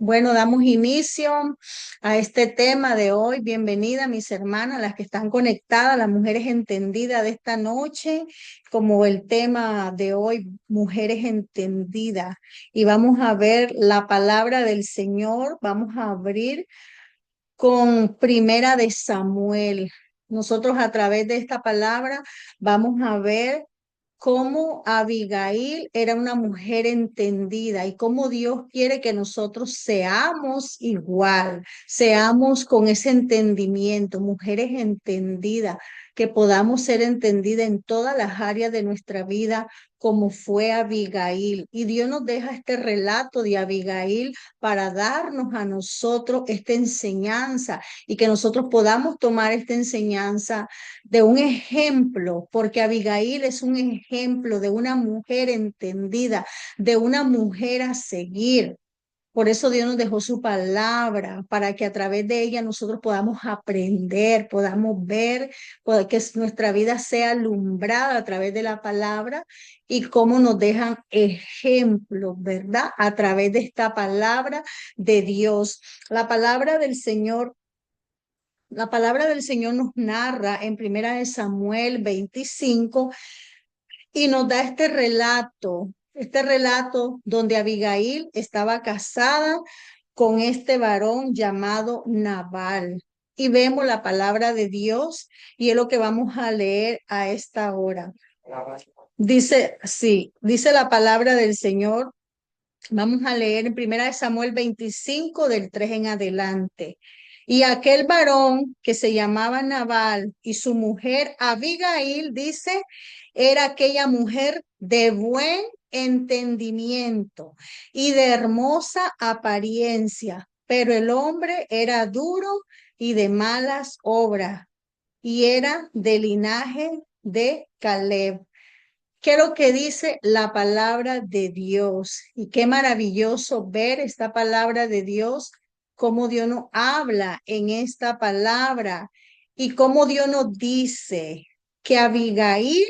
Bueno, damos inicio a este tema de hoy. Bienvenida, mis hermanas, las que están conectadas, las mujeres entendidas de esta noche, como el tema de hoy, mujeres entendidas. Y vamos a ver la palabra del Señor. Vamos a abrir con Primera de Samuel. Nosotros a través de esta palabra vamos a ver cómo Abigail era una mujer entendida y cómo Dios quiere que nosotros seamos igual, seamos con ese entendimiento, mujeres entendidas, que podamos ser entendidas en todas las áreas de nuestra vida como fue Abigail. Y Dios nos deja este relato de Abigail para darnos a nosotros esta enseñanza y que nosotros podamos tomar esta enseñanza de un ejemplo, porque Abigail es un ejemplo de una mujer entendida, de una mujer a seguir. Por eso Dios nos dejó su palabra, para que a través de ella nosotros podamos aprender, podamos ver, que nuestra vida sea alumbrada a través de la palabra y cómo nos dejan ejemplos, ¿verdad? A través de esta palabra de Dios. La palabra del Señor. La palabra del Señor nos narra en Primera de Samuel 25 y nos da este relato donde Abigail estaba casada con este varón llamado Nabal. Y vemos la palabra de Dios y es lo que vamos a leer a esta hora. Dice, sí, dice la palabra del Señor. Vamos a leer en Primera de Samuel 25 del 3 en adelante. Y aquel varón que se llamaba Nabal y su mujer Abigail, dice, era aquella mujer de buen entendimiento y de hermosa apariencia, pero el hombre era duro y de malas obras y era de linaje de Caleb. ¿Qué es lo que dice la palabra de Dios? Y qué maravilloso ver esta palabra de Dios, cómo Dios nos habla en esta palabra y cómo Dios nos dice que Abigail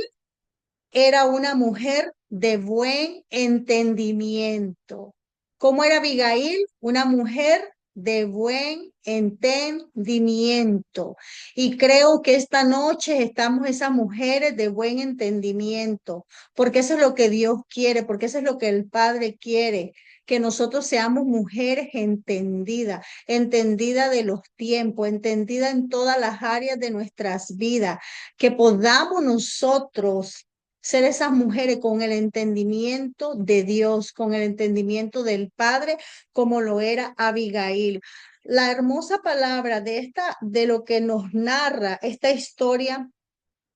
era una mujer de buen entendimiento. ¿Cómo era Abigail? Una mujer de buen entendimiento. Y creo que esta noche estamos esas mujeres de buen entendimiento, porque eso es lo que Dios quiere, porque eso es lo que el Padre quiere, que nosotros seamos mujeres entendidas, entendidas de los tiempos, entendidas en todas las áreas de nuestras vidas, que podamos nosotros ser esas mujeres con el entendimiento de Dios, con el entendimiento del Padre, como lo era Abigail. La hermosa palabra de lo que nos narra esta historia,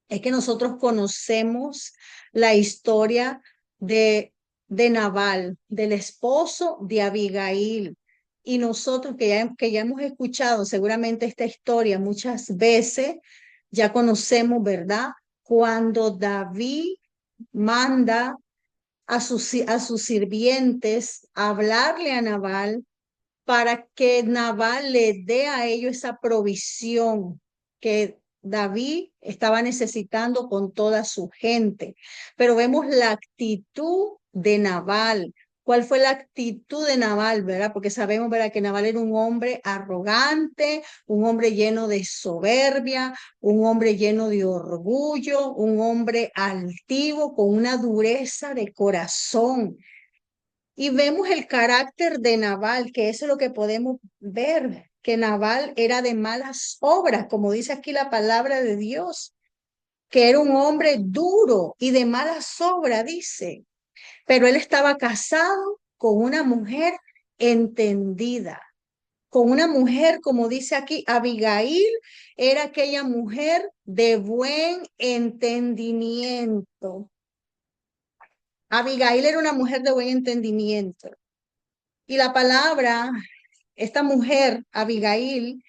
es que nosotros conocemos la historia de, de Nabal, del esposo de Abigail. Y nosotros que ya hemos escuchado seguramente esta historia muchas veces, ya conocemos, ¿verdad? Cuando David manda a sus sirvientes a hablarle a Nabal para que Nabal le dé a ellos esa provisión que David estaba necesitando con toda su gente. Pero vemos la actitud de Nabal. ¿Cuál fue la actitud de Nabal, verdad? Porque sabemos, verdad, que Nabal era un hombre arrogante, un hombre lleno de soberbia, un hombre lleno de orgullo, un hombre altivo, con una dureza de corazón. Y vemos el carácter de Nabal, que eso es lo que podemos ver, que Nabal era de malas obras, como dice aquí la palabra de Dios, que era un hombre duro y de malas obras, dice, pero él estaba casado con una mujer entendida, con una mujer, como dice aquí, Abigail era aquella mujer de buen entendimiento. Abigail era una mujer de buen entendimiento. Y la palabra, esta mujer, Abigail,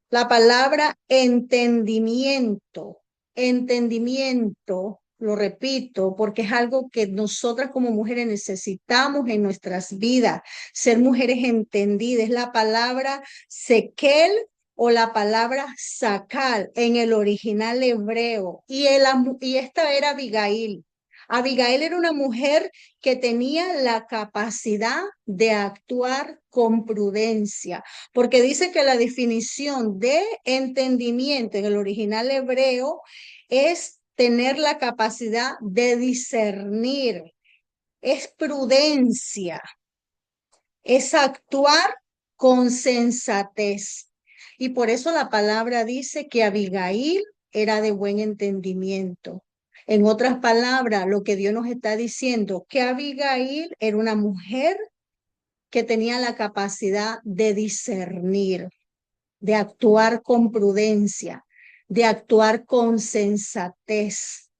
la palabra entendimiento, entendimiento, lo repito, porque es algo que nosotras como mujeres necesitamos en nuestras vidas, ser mujeres entendidas. Es la palabra sekel o la palabra sakal en el original hebreo. Y esta era Abigail. Abigail era una mujer que tenía la capacidad de actuar con prudencia, porque dice que la definición de entendimiento en el original hebreo es tener la capacidad de discernir, es prudencia, es actuar con sensatez. Y por eso la palabra dice que Abigail era de buen entendimiento. En otras palabras, lo que Dios nos está diciendo, que Abigail era una mujer que tenía la capacidad de discernir, de actuar con prudencia, de actuar con sensatez.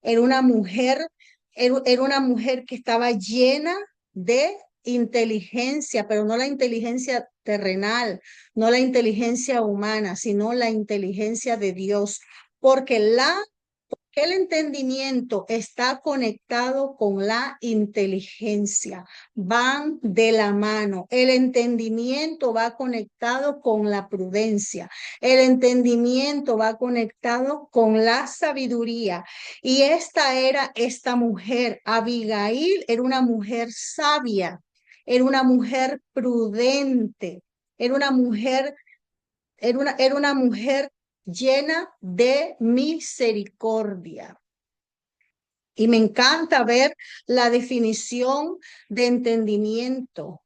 Era una mujer, era una mujer que estaba llena de inteligencia, pero no la inteligencia terrenal, no la inteligencia humana, sino la inteligencia de Dios, porque el entendimiento está conectado con la inteligencia, van de la mano. El entendimiento va conectado con la prudencia, el entendimiento va conectado con la sabiduría. Y esta mujer, Abigail, era una mujer sabia, era una mujer prudente, era una mujer era una mujer llena de misericordia. Y me encanta ver la definición de entendimiento.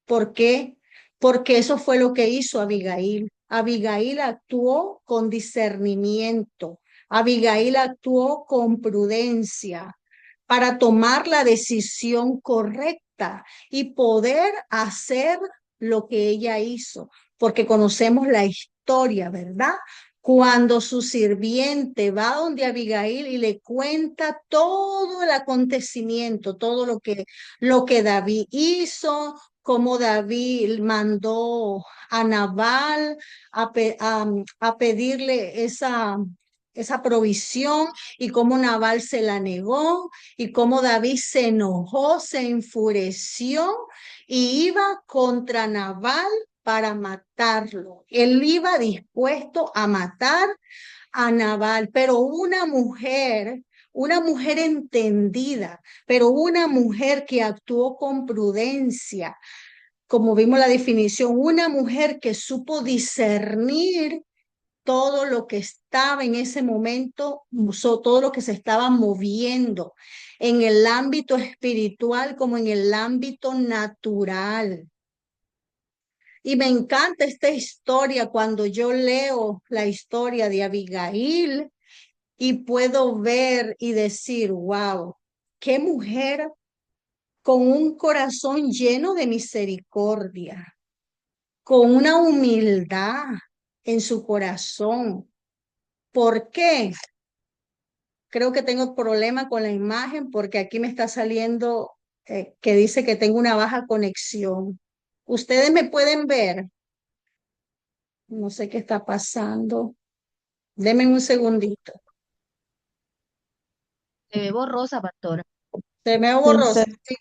¿Por qué? Porque eso fue lo que hizo Abigail. Abigail actuó con discernimiento. Abigail actuó con prudencia para tomar la decisión correcta y poder hacer lo que ella hizo, porque conocemos la historia, ¿verdad? Cuando su sirviente va donde Abigail y le cuenta todo el acontecimiento, todo lo que David hizo, cómo David mandó a Nabal a pedirle esa provisión y cómo Nabal se la negó y cómo David se enojó, se enfureció y iba contra Nabal para matarlo. Él iba dispuesto a matar a Nabal, pero una mujer entendida, pero una mujer que actuó con prudencia, como vimos la definición, una mujer que supo discernir todo lo que estaba en ese momento, todo lo que se estaba moviendo en el ámbito espiritual como en el ámbito natural. Y me encanta esta historia cuando yo leo la historia de Abigail y puedo ver y decir, wow, qué mujer con un corazón lleno de misericordia, con una humildad en su corazón. ¿Por qué? Creo que tengo problema con la imagen porque aquí me está saliendo que dice que tengo una baja conexión. ¿Ustedes me pueden ver? No sé qué está pasando. Deme un segundito. Se ve borrosa, pastora. Se me Sí, borroso. Sí,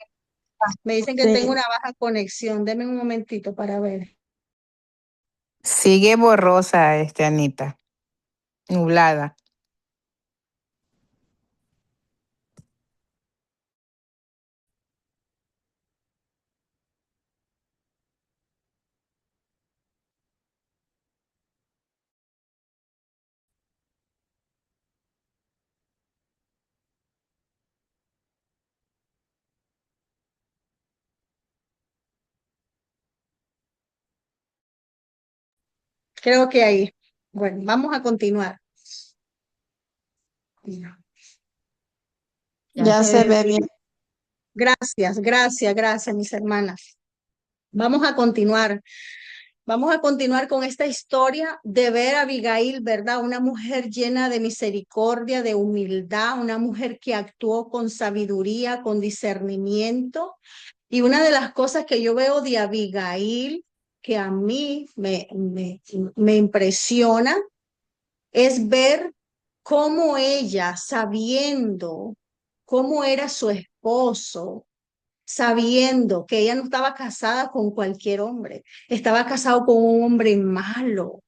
me dicen que tengo sí. una baja conexión. Deme un momentito para ver. Sigue borrosa, Anita, nublada. Creo que ahí. Bueno, vamos a continuar. Ya Ya se se ve. ve bien. Gracias, mis hermanas. Vamos a continuar. Vamos a continuar con esta historia de ver a Abigail, ¿verdad? Una mujer llena de misericordia, de humildad, una mujer que actuó con sabiduría, con discernimiento. Y una de las cosas que yo veo de Abigail, que a mí me impresiona, es ver cómo ella, sabiendo cómo era su esposo, sabiendo que ella no estaba casada con cualquier hombre, estaba casado con un hombre malo,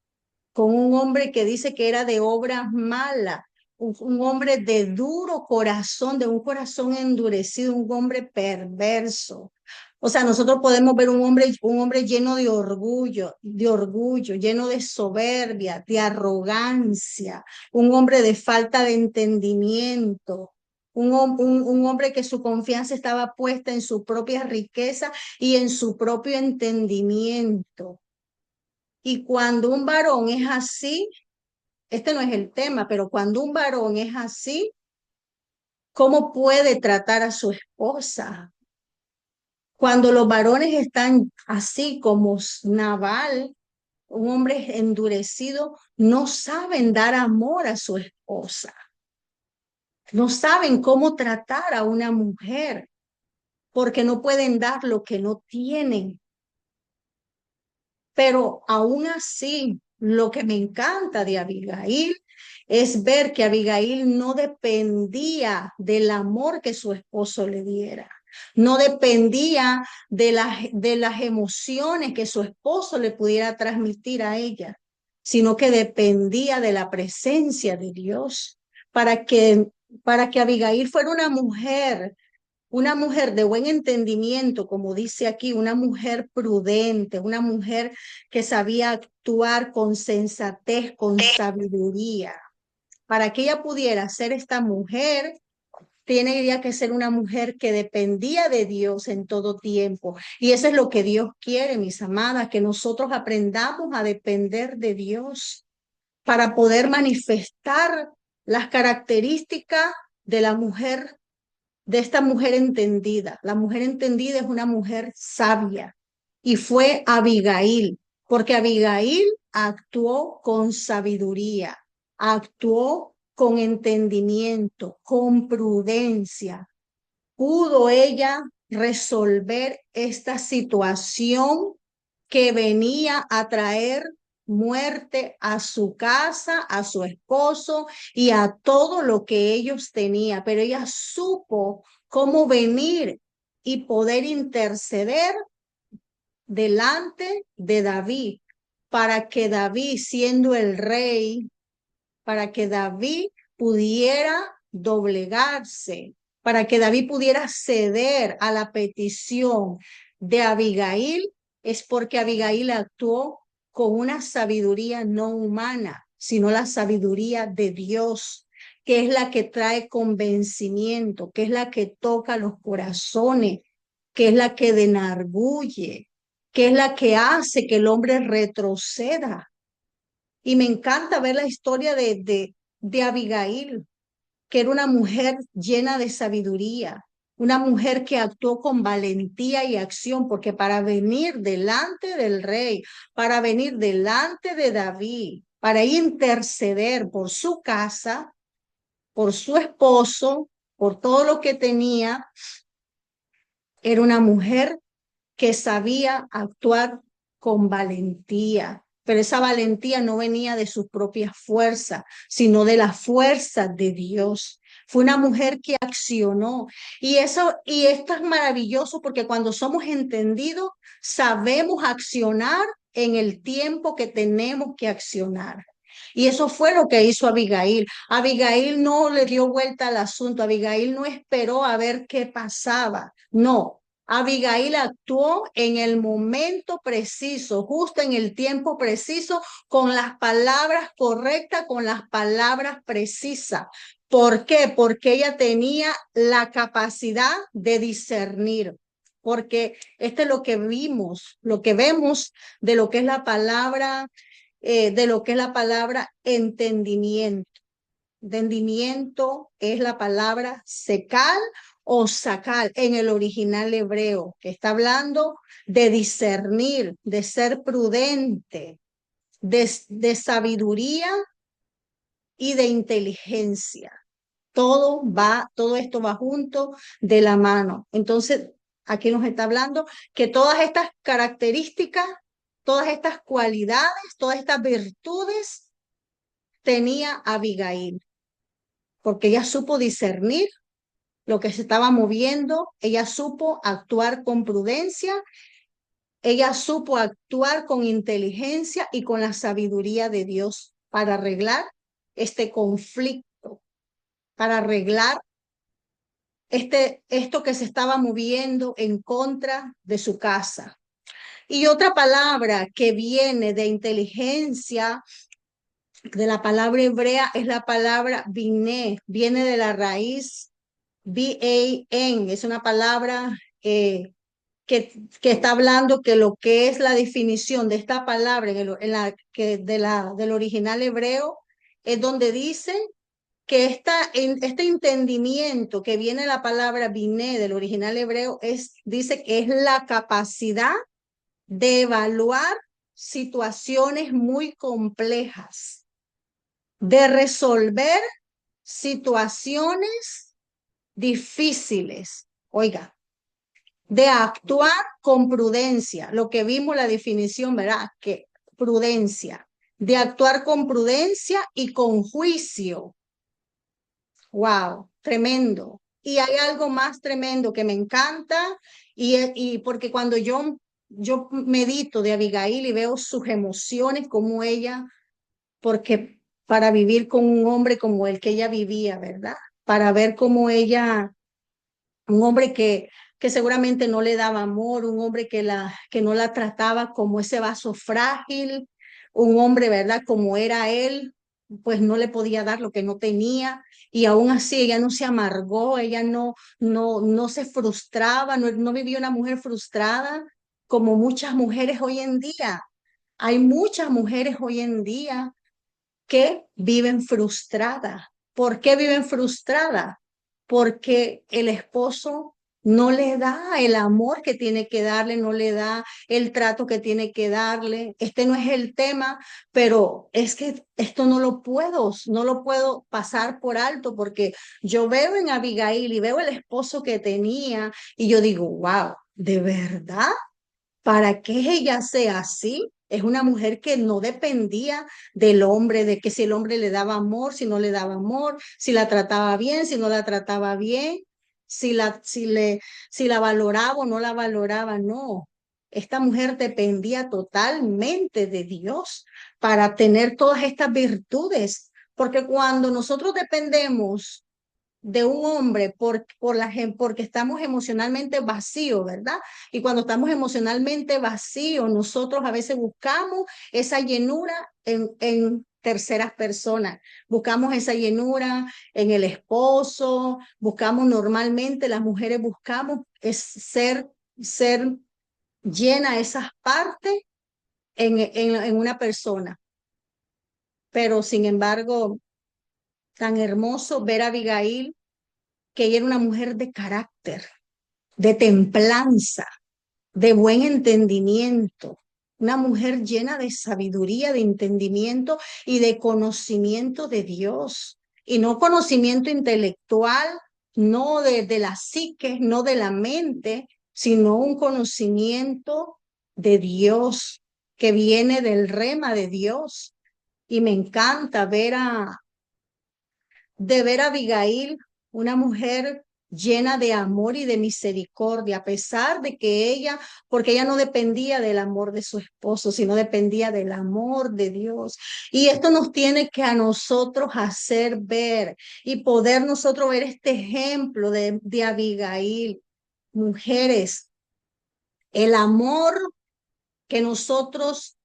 con un hombre que dice que era de obras malas, un hombre de duro corazón, de un corazón endurecido, un hombre perverso. O sea, nosotros podemos ver un hombre lleno de orgullo, lleno de soberbia, de arrogancia, un hombre de falta de entendimiento, un hombre que su confianza estaba puesta en su propia riqueza y en su propio entendimiento. Y cuando un varón es así, este no es el tema, pero cuando un varón es así, ¿cómo puede tratar a su esposa? Cuando los varones están así como Nabal, un hombre endurecido, no saben dar amor a su esposa, no saben cómo tratar a una mujer, porque no pueden dar lo que no tienen. Pero aún así, lo que me encanta de Abigail es ver que Abigail no dependía del amor que su esposo le diera, no dependía de las emociones que su esposo le pudiera transmitir a ella, sino que dependía de la presencia de Dios para que, para que Abigail fuera una mujer de buen entendimiento, como dice aquí, una mujer prudente, una mujer que sabía actuar con sensatez, con sabiduría. Para que ella pudiera ser esta mujer, tenía que ser una mujer que dependía de Dios en todo tiempo. Y eso es lo que Dios quiere, mis amadas, que nosotros aprendamos a depender de Dios para poder manifestar las características de la mujer, de esta mujer entendida. La mujer entendida es una mujer sabia y fue Abigail, porque Abigail actuó con sabiduría, actuó con entendimiento, con prudencia. Pudo ella resolver esta situación que venía a traer muerte a su casa, a su esposo y a todo lo que ellos tenían, pero ella supo cómo venir y poder interceder delante de David para que David, siendo el rey, para que David pudiera doblegarse, para que David pudiera ceder a la petición de Abigail, es porque Abigail actuó con una sabiduría no humana, sino la sabiduría de Dios, que es la que trae convencimiento, que es la que toca los corazones, que es la que denarguye, que es la que hace que el hombre retroceda. Y me encanta ver la historia de Abigail, que era una mujer llena de sabiduría, una mujer que actuó con valentía y acción, porque para venir delante del rey, para venir delante de David, para interceder por su casa, por su esposo, por todo lo que tenía, era una mujer que sabía actuar con valentía, pero esa valentía no venía de sus propias fuerzas, sino de la fuerza de Dios. Fue una mujer que accionó y esto es maravilloso porque cuando somos entendidos sabemos accionar en el tiempo que tenemos que accionar. Y eso fue lo que hizo Abigail. Abigail no le dio vuelta al asunto. Abigail no esperó a ver qué pasaba. No, Abigail actuó en el momento preciso, justo en el tiempo preciso, con las palabras correctas, con las palabras precisas. ¿Por qué? Porque ella tenía la capacidad de discernir. Porque esto es lo que vimos, lo que vemos de lo que es la palabra, de lo que es la palabra entendimiento. Entendimiento es la palabra secal o sacal en el original hebreo, que está hablando de discernir, de ser prudente, de sabiduría y de inteligencia. Todo esto va junto de la mano. Entonces, aquí nos está hablando que todas estas características, todas estas cualidades, todas estas virtudes tenía Abigail, porque ella supo discernir lo que se estaba moviendo, ella supo actuar con prudencia, ella supo actuar con inteligencia y con la sabiduría de Dios para arreglar este conflicto para arreglar esto que se estaba moviendo en contra de su casa. Y otra palabra que viene de inteligencia, de la palabra hebrea, es la palabra biné, viene de la raíz B-A-N, es una palabra que está hablando que lo que es la definición de esta palabra del original hebreo es donde dice que este entendimiento que viene de la palabra biné del original hebreo dice que es la capacidad de evaluar situaciones muy complejas, de resolver situaciones difíciles. Oiga, de actuar con prudencia, lo que vimos la definición, ¿verdad? Que prudencia, de actuar con prudencia y con juicio. Wow, tremendo. Y hay algo más tremendo que me encanta y porque cuando yo medito de Abigail y veo sus emociones como ella, porque para vivir con un hombre como el que ella vivía, ¿verdad? Para ver cómo ella, un hombre que seguramente no le daba amor, un hombre que no la trataba como ese vaso frágil, un hombre, ¿verdad? Como era él, pues no le podía dar lo que no tenía y aún así ella no se amargó, ella no se frustraba, no vivía una mujer frustrada como muchas mujeres hoy en día. Hay muchas mujeres hoy en día que viven frustradas. ¿Por qué viven frustradas? Porque el esposo no le da el amor que tiene que darle, no le da el trato que tiene que darle. Este no es el tema, pero es que esto no lo puedo pasar por alto porque yo veo en Abigail y veo el esposo que tenía y yo digo, wow, ¿de verdad? Para que ella sea así, es una mujer que no dependía del hombre, de que si el hombre le daba amor, si no le daba amor, si la trataba bien, si no la trataba bien, si la valoraba o no la valoraba, no. Esta mujer dependía totalmente de Dios para tener todas estas virtudes, porque cuando nosotros dependemos de un hombre porque estamos emocionalmente vacíos, ¿verdad? Y cuando estamos emocionalmente vacíos, nosotros a veces buscamos esa llenura en terceras personas. Buscamos esa llenura en el esposo, buscamos normalmente, las mujeres buscamos es ser llena esas partes en una persona. Pero sin embargo, tan hermoso ver a Abigail que ella era una mujer de carácter, de templanza, de buen entendimiento, una mujer llena de sabiduría, de entendimiento y de conocimiento de Dios. Y no conocimiento intelectual, no de la psique, no de la mente, sino un conocimiento de Dios que viene del rema de Dios. Y me encanta ver a Abigail, una mujer llena de amor y de misericordia, a pesar de que porque ella no dependía del amor de su esposo, sino dependía del amor de Dios. Y esto nos tiene que a nosotros hacer ver y poder nosotros ver este ejemplo de Abigail. Mujeres, el amor que nosotros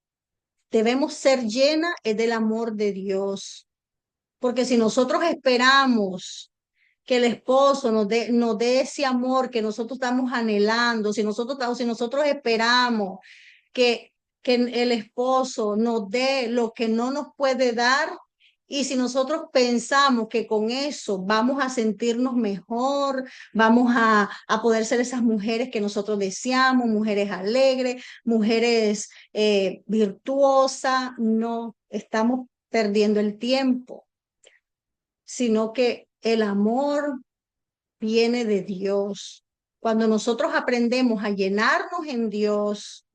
debemos ser llena es del amor de Dios. Porque si nosotros esperamos que el esposo nos dé ese amor que nosotros estamos anhelando, si nosotros esperamos que el esposo nos dé lo que no nos puede dar, y si nosotros pensamos que con eso vamos a sentirnos mejor, vamos a poder ser esas mujeres que nosotros deseamos, mujeres alegres, mujeres virtuosas, no, estamos perdiendo el tiempo, sino que el amor viene de Dios. Cuando nosotros aprendemos a llenarnos en Dios,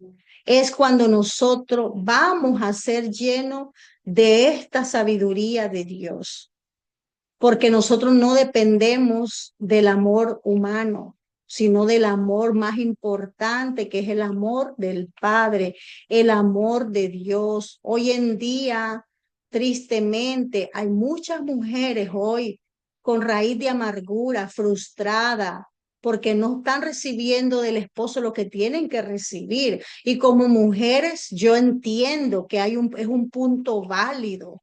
es cuando nosotros vamos a ser llenos de esta sabiduría de Dios, porque nosotros no dependemos del amor humano, sino del amor más importante, que es el amor del Padre, el amor de Dios. Hoy en día, tristemente, hay muchas mujeres hoy con raíz de amargura, frustrada, porque no están recibiendo del esposo lo que tienen que recibir. Y como mujeres, yo entiendo que es un punto válido,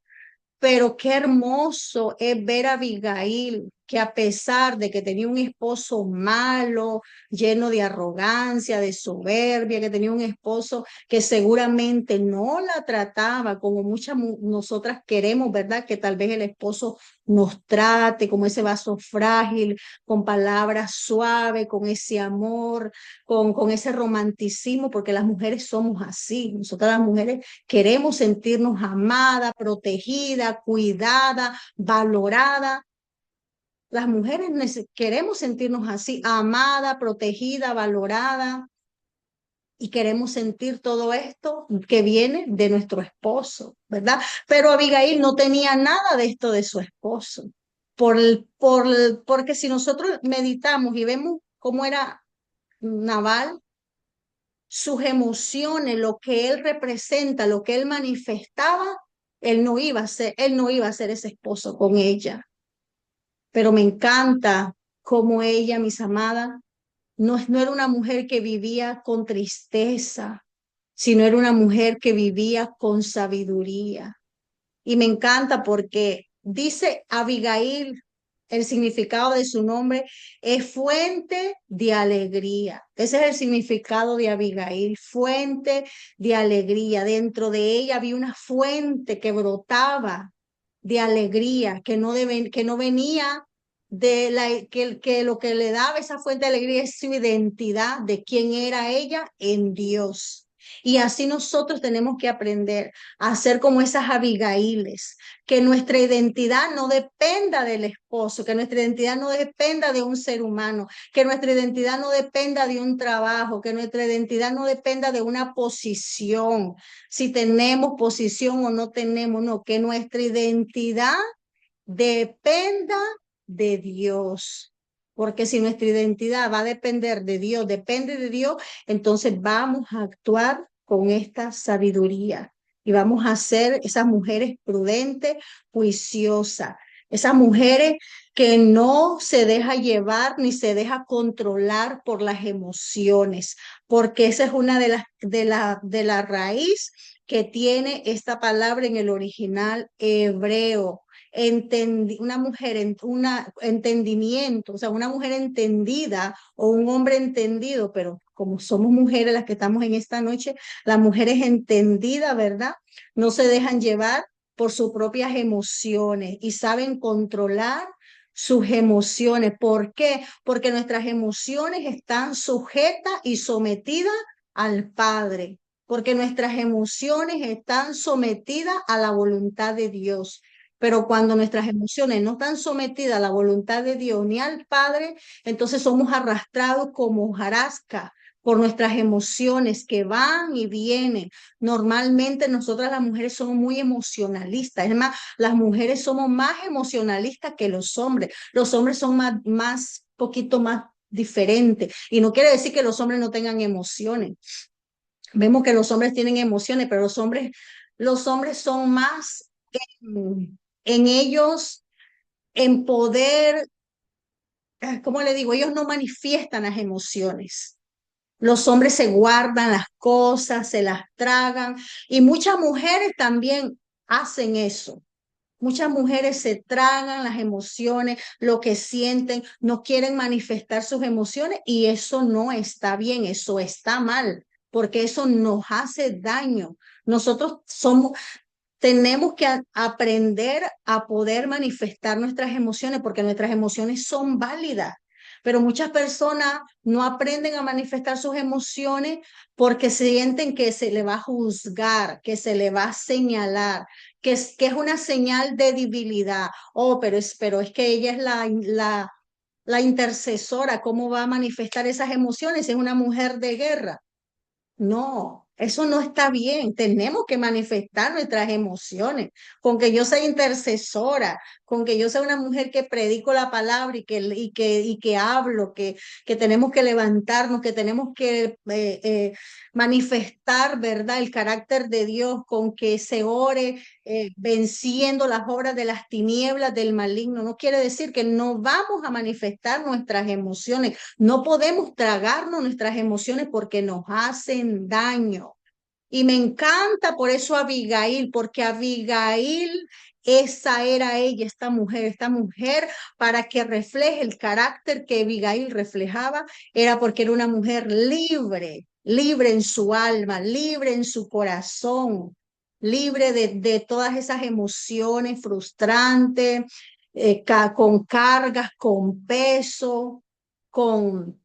pero qué hermoso es ver a Abigail, que a pesar de que tenía un esposo malo, lleno de arrogancia, de soberbia, que tenía un esposo que seguramente no la trataba como nosotras queremos, ¿verdad? Que tal vez el esposo nos trate como ese vaso frágil, con palabras suaves, con ese amor, con ese romanticismo, porque las mujeres somos así. Nosotras las mujeres queremos sentirnos amada, protegida, cuidada, valorada. Las mujeres queremos sentirnos así, amada, protegida, valorada, y queremos sentir todo esto que viene de nuestro esposo, ¿verdad? Pero Abigail no tenía nada de esto de su esposo. Porque si nosotros meditamos y vemos cómo era Nabal, sus emociones, lo que él representa, lo que él manifestaba, él no iba a ser ese esposo con ella. Pero me encanta cómo ella, mis amadas, no era una mujer que vivía con tristeza, sino era una mujer que vivía con sabiduría. Y me encanta porque dice Abigail, el significado de su nombre es fuente de alegría. Ese es el significado de Abigail, fuente de alegría. Dentro de ella había una fuente que brotaba de alegría, que no venía que lo que le daba esa fuente de alegría es su identidad de quién era ella en Dios. Y así nosotros tenemos que aprender a ser como esas Abigailes, que nuestra identidad no dependa del esposo, que nuestra identidad no dependa de un ser humano, que nuestra identidad no dependa de un trabajo, que nuestra identidad no dependa de una posición, si tenemos posición o no tenemos, no, que nuestra identidad dependa de Dios. Porque si nuestra identidad va a depender de Dios, depende de Dios, entonces vamos a actuar con esta sabiduría y vamos a ser esas mujeres prudentes, juiciosas, esas mujeres que no se deja llevar ni se deja controlar por las emociones, porque esa es una de la raíz que tiene esta palabra en el original hebreo. Una mujer, entendimiento, o sea, una mujer entendida o un hombre entendido, pero como somos mujeres las que estamos en esta noche, las mujeres entendidas, ¿verdad? No se dejan llevar por sus propias emociones y saben controlar sus emociones. ¿Por qué? Porque nuestras emociones están sujetas y sometidas al Padre, porque nuestras emociones están sometidas a la voluntad de Dios. Pero cuando nuestras emociones no están sometidas a la voluntad de Dios ni al Padre, entonces somos arrastrados como hojarasca por nuestras emociones que van y vienen. Normalmente nosotras las mujeres somos muy emocionalistas. Es más, las mujeres somos más emocionalistas que los hombres. Los hombres son poquito más diferentes. Y no quiere decir que los hombres no tengan emociones. Vemos que los hombres tienen emociones, pero los hombres son más en ellos, en poder, ¿cómo le digo? Ellos no manifiestan las emociones. Los hombres se guardan las cosas, se las tragan y muchas mujeres también hacen eso. Muchas mujeres se tragan las emociones, lo que sienten, no quieren manifestar sus emociones y eso no está bien, eso está mal, porque eso nos hace daño. Nosotros tenemos que aprender a poder manifestar nuestras emociones porque nuestras emociones son válidas. Pero muchas personas no aprenden a manifestar sus emociones porque sienten que se le va a juzgar, que se le va a señalar, que es una señal de debilidad. Oh, pero es que ella es la intercesora. ¿Cómo va a manifestar esas emociones? Es una mujer de guerra. No, Eso no está bien. Tenemos que manifestar nuestras emociones. Con que yo sea intercesora, con que yo sea una mujer que predico la palabra y que hablo, que tenemos que levantarnos, que tenemos que manifestar, ¿verdad? El carácter de Dios, con que se ore venciendo las obras de las tinieblas del maligno. No quiere decir que no vamos a manifestar nuestras emociones. No podemos tragarnos nuestras emociones porque nos hacen daño. Y me encanta por eso Abigail, porque Abigail, esa era ella, esta mujer, para que refleje el carácter que Abigail reflejaba, era porque era una mujer libre, libre en su alma, libre en su corazón, libre de todas esas emociones frustrantes, con cargas, con peso, con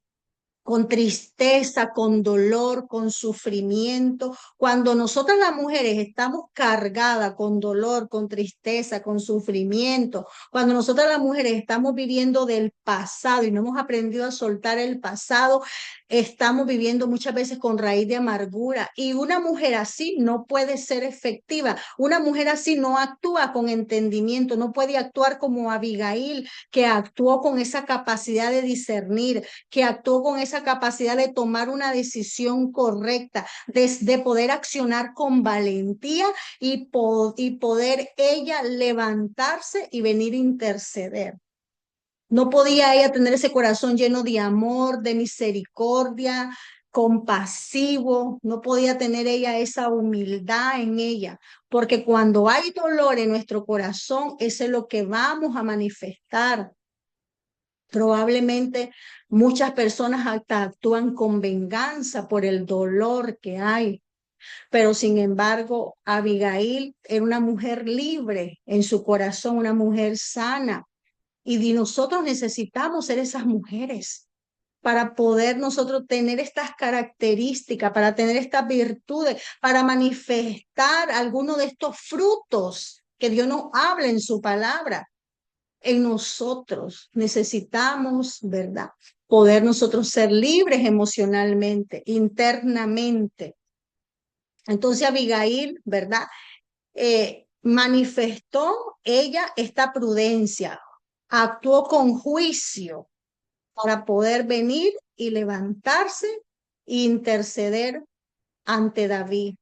tristeza, con dolor, con sufrimiento. Cuando nosotras las mujeres estamos cargadas con dolor, con tristeza, con sufrimiento, cuando nosotras las mujeres estamos viviendo del pasado y no hemos aprendido a soltar el pasado, estamos viviendo muchas veces con raíz de amargura y una mujer así no puede ser efectiva. Una mujer así no actúa con entendimiento, no puede actuar como Abigail, que actuó con esa capacidad de discernir, que actuó con esa capacidad de tomar una decisión correcta, de poder accionar con valentía y poder ella levantarse y venir a interceder. No podía ella tener ese corazón lleno de amor, de misericordia, compasivo, no podía tener ella esa humildad en ella, porque cuando hay dolor en nuestro corazón, eso es lo que vamos a manifestar. Probablemente muchas personas hasta actúan con venganza por el dolor que hay, pero sin embargo, Abigail era una mujer libre en su corazón, una mujer sana, y nosotros necesitamos ser esas mujeres para poder nosotros tener estas características, para tener estas virtudes, para manifestar alguno de estos frutos que Dios nos habla en su palabra en nosotros. Necesitamos, ¿verdad? Poder nosotros ser libres emocionalmente, internamente. Entonces Abigail, ¿verdad? Manifestó ella esta prudencia, actuó con juicio para poder venir y levantarse e interceder ante David.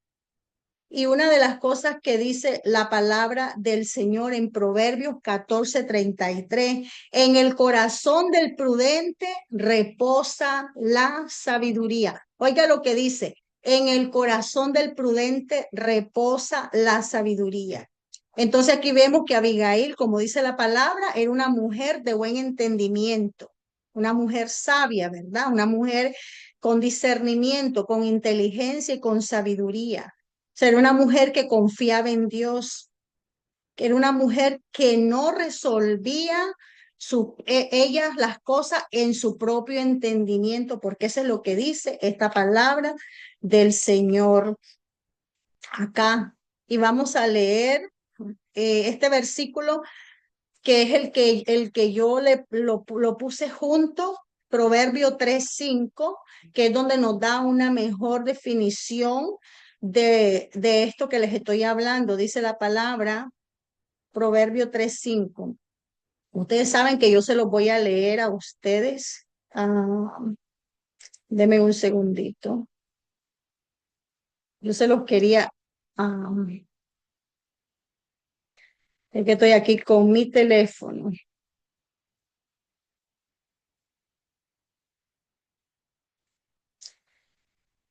Y una de las cosas que dice la palabra del Señor en Proverbios 14:33, en el corazón del prudente reposa la sabiduría. Oiga lo que dice, en el corazón del prudente reposa la sabiduría. Entonces aquí vemos que Abigail, como dice la palabra, era una mujer de buen entendimiento, una mujer sabia, ¿verdad? Una mujer con discernimiento, con inteligencia y con sabiduría. Ser una mujer que confiaba en Dios, que era una mujer que no resolvía ella las cosas en su propio entendimiento, porque eso es lo que dice esta palabra del Señor acá. Y vamos a leer este versículo que es el que yo lo puse junto, Proverbio 3:5, que es donde nos da una mejor definición de esto que les estoy hablando. Dice la palabra, Proverbio 3:5. Ustedes saben que yo se los voy a leer a ustedes. Deme un segundito. Yo se los quería, ah, es que estoy aquí con mi teléfono.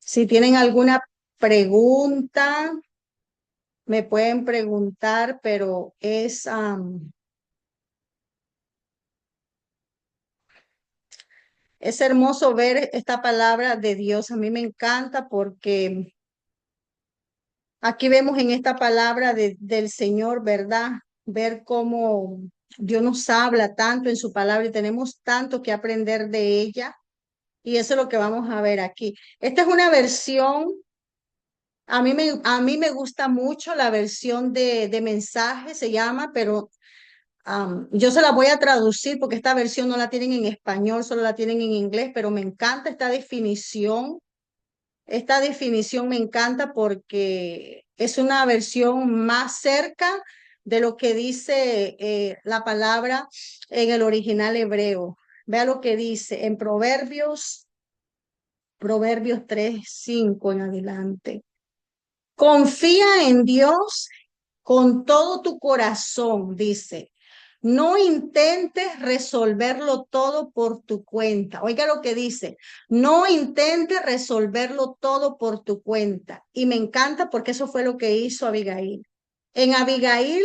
Si tienen alguna pregunta, me pueden preguntar, pero es hermoso ver esta palabra de Dios. A mí me encanta porque aquí vemos en esta palabra del Señor, ¿verdad? Ver cómo Dios nos habla tanto en su palabra y tenemos tanto que aprender de ella. Y eso es lo que vamos a ver aquí. Esta es una versión. A mí me gusta mucho la versión de mensaje, se llama, pero yo se la voy a traducir porque esta versión no la tienen en español, solo la tienen en inglés, pero me encanta esta definición Esta definición me encanta porque es una versión más cerca de lo que dice la palabra en el original hebreo. Vea lo que dice en Proverbios 3:5 en adelante. Confía en Dios con todo tu corazón, dice. No intentes resolverlo todo por tu cuenta. Oiga lo que dice. No intentes resolverlo todo por tu cuenta. Y me encanta porque eso fue lo que hizo Abigail. En Abigail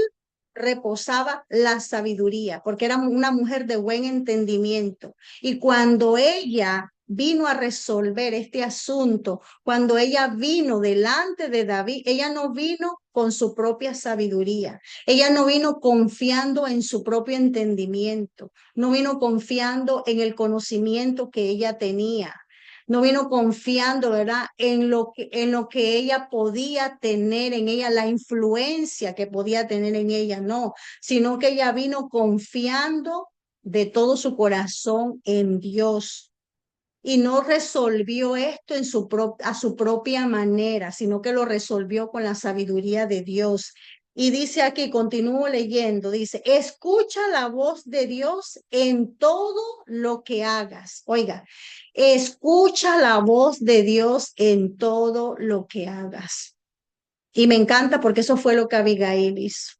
reposaba la sabiduría, porque era una mujer de buen entendimiento. Y cuando ella vino a resolver este asunto, cuando ella vino delante de David, ella no vino con su propia sabiduría, ella no vino confiando en su propio entendimiento, no vino confiando en el conocimiento que ella tenía, no vino confiando, ¿verdad? En lo que ella podía tener en ella, la influencia que podía tener en ella, no, sino que ella vino confiando de todo su corazón en Dios y no resolvió esto a su propia manera, sino que lo resolvió con la sabiduría de Dios. Y dice aquí, continúo leyendo, dice, escucha la voz de Dios en todo lo que hagas. Oiga, escucha la voz de Dios en todo lo que hagas. Y me encanta porque eso fue lo que Abigail hizo.